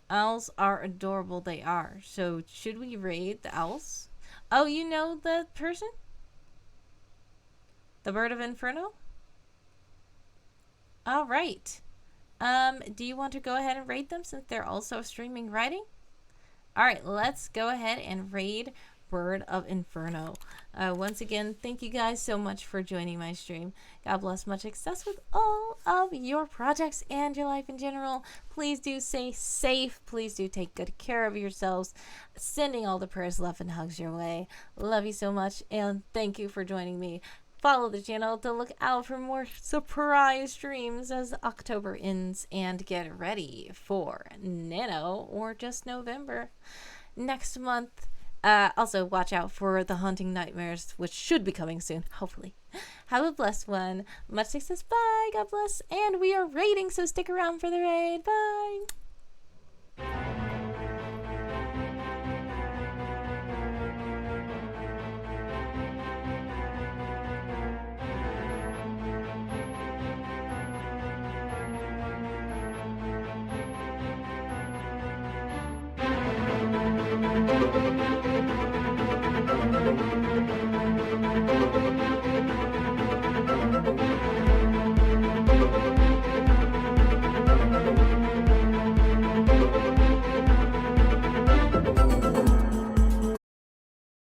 Owls are adorable. They are. So should we raid the owls? Oh, you know the person? The Bird of Inferno? All right. Do you want to go ahead and raid them since they're also streaming writing? All right, let's go ahead and raid Bird of Inferno. Once again, thank you guys so much for joining my stream. God bless, much success with all of your projects and your life in general. Please do stay safe. Please do take good care of yourselves. Sending all the prayers, love, and hugs your way. Love you so much, and thank you for joining me. Follow the channel to look out for more surprise streams as October ends, and get ready for Nano or just November next month. Also, watch out for the Haunting Nightmares, which should be coming soon, hopefully. Have a blessed one. Much success. Bye. God bless. And we are raiding, so stick around for the raid. Bye.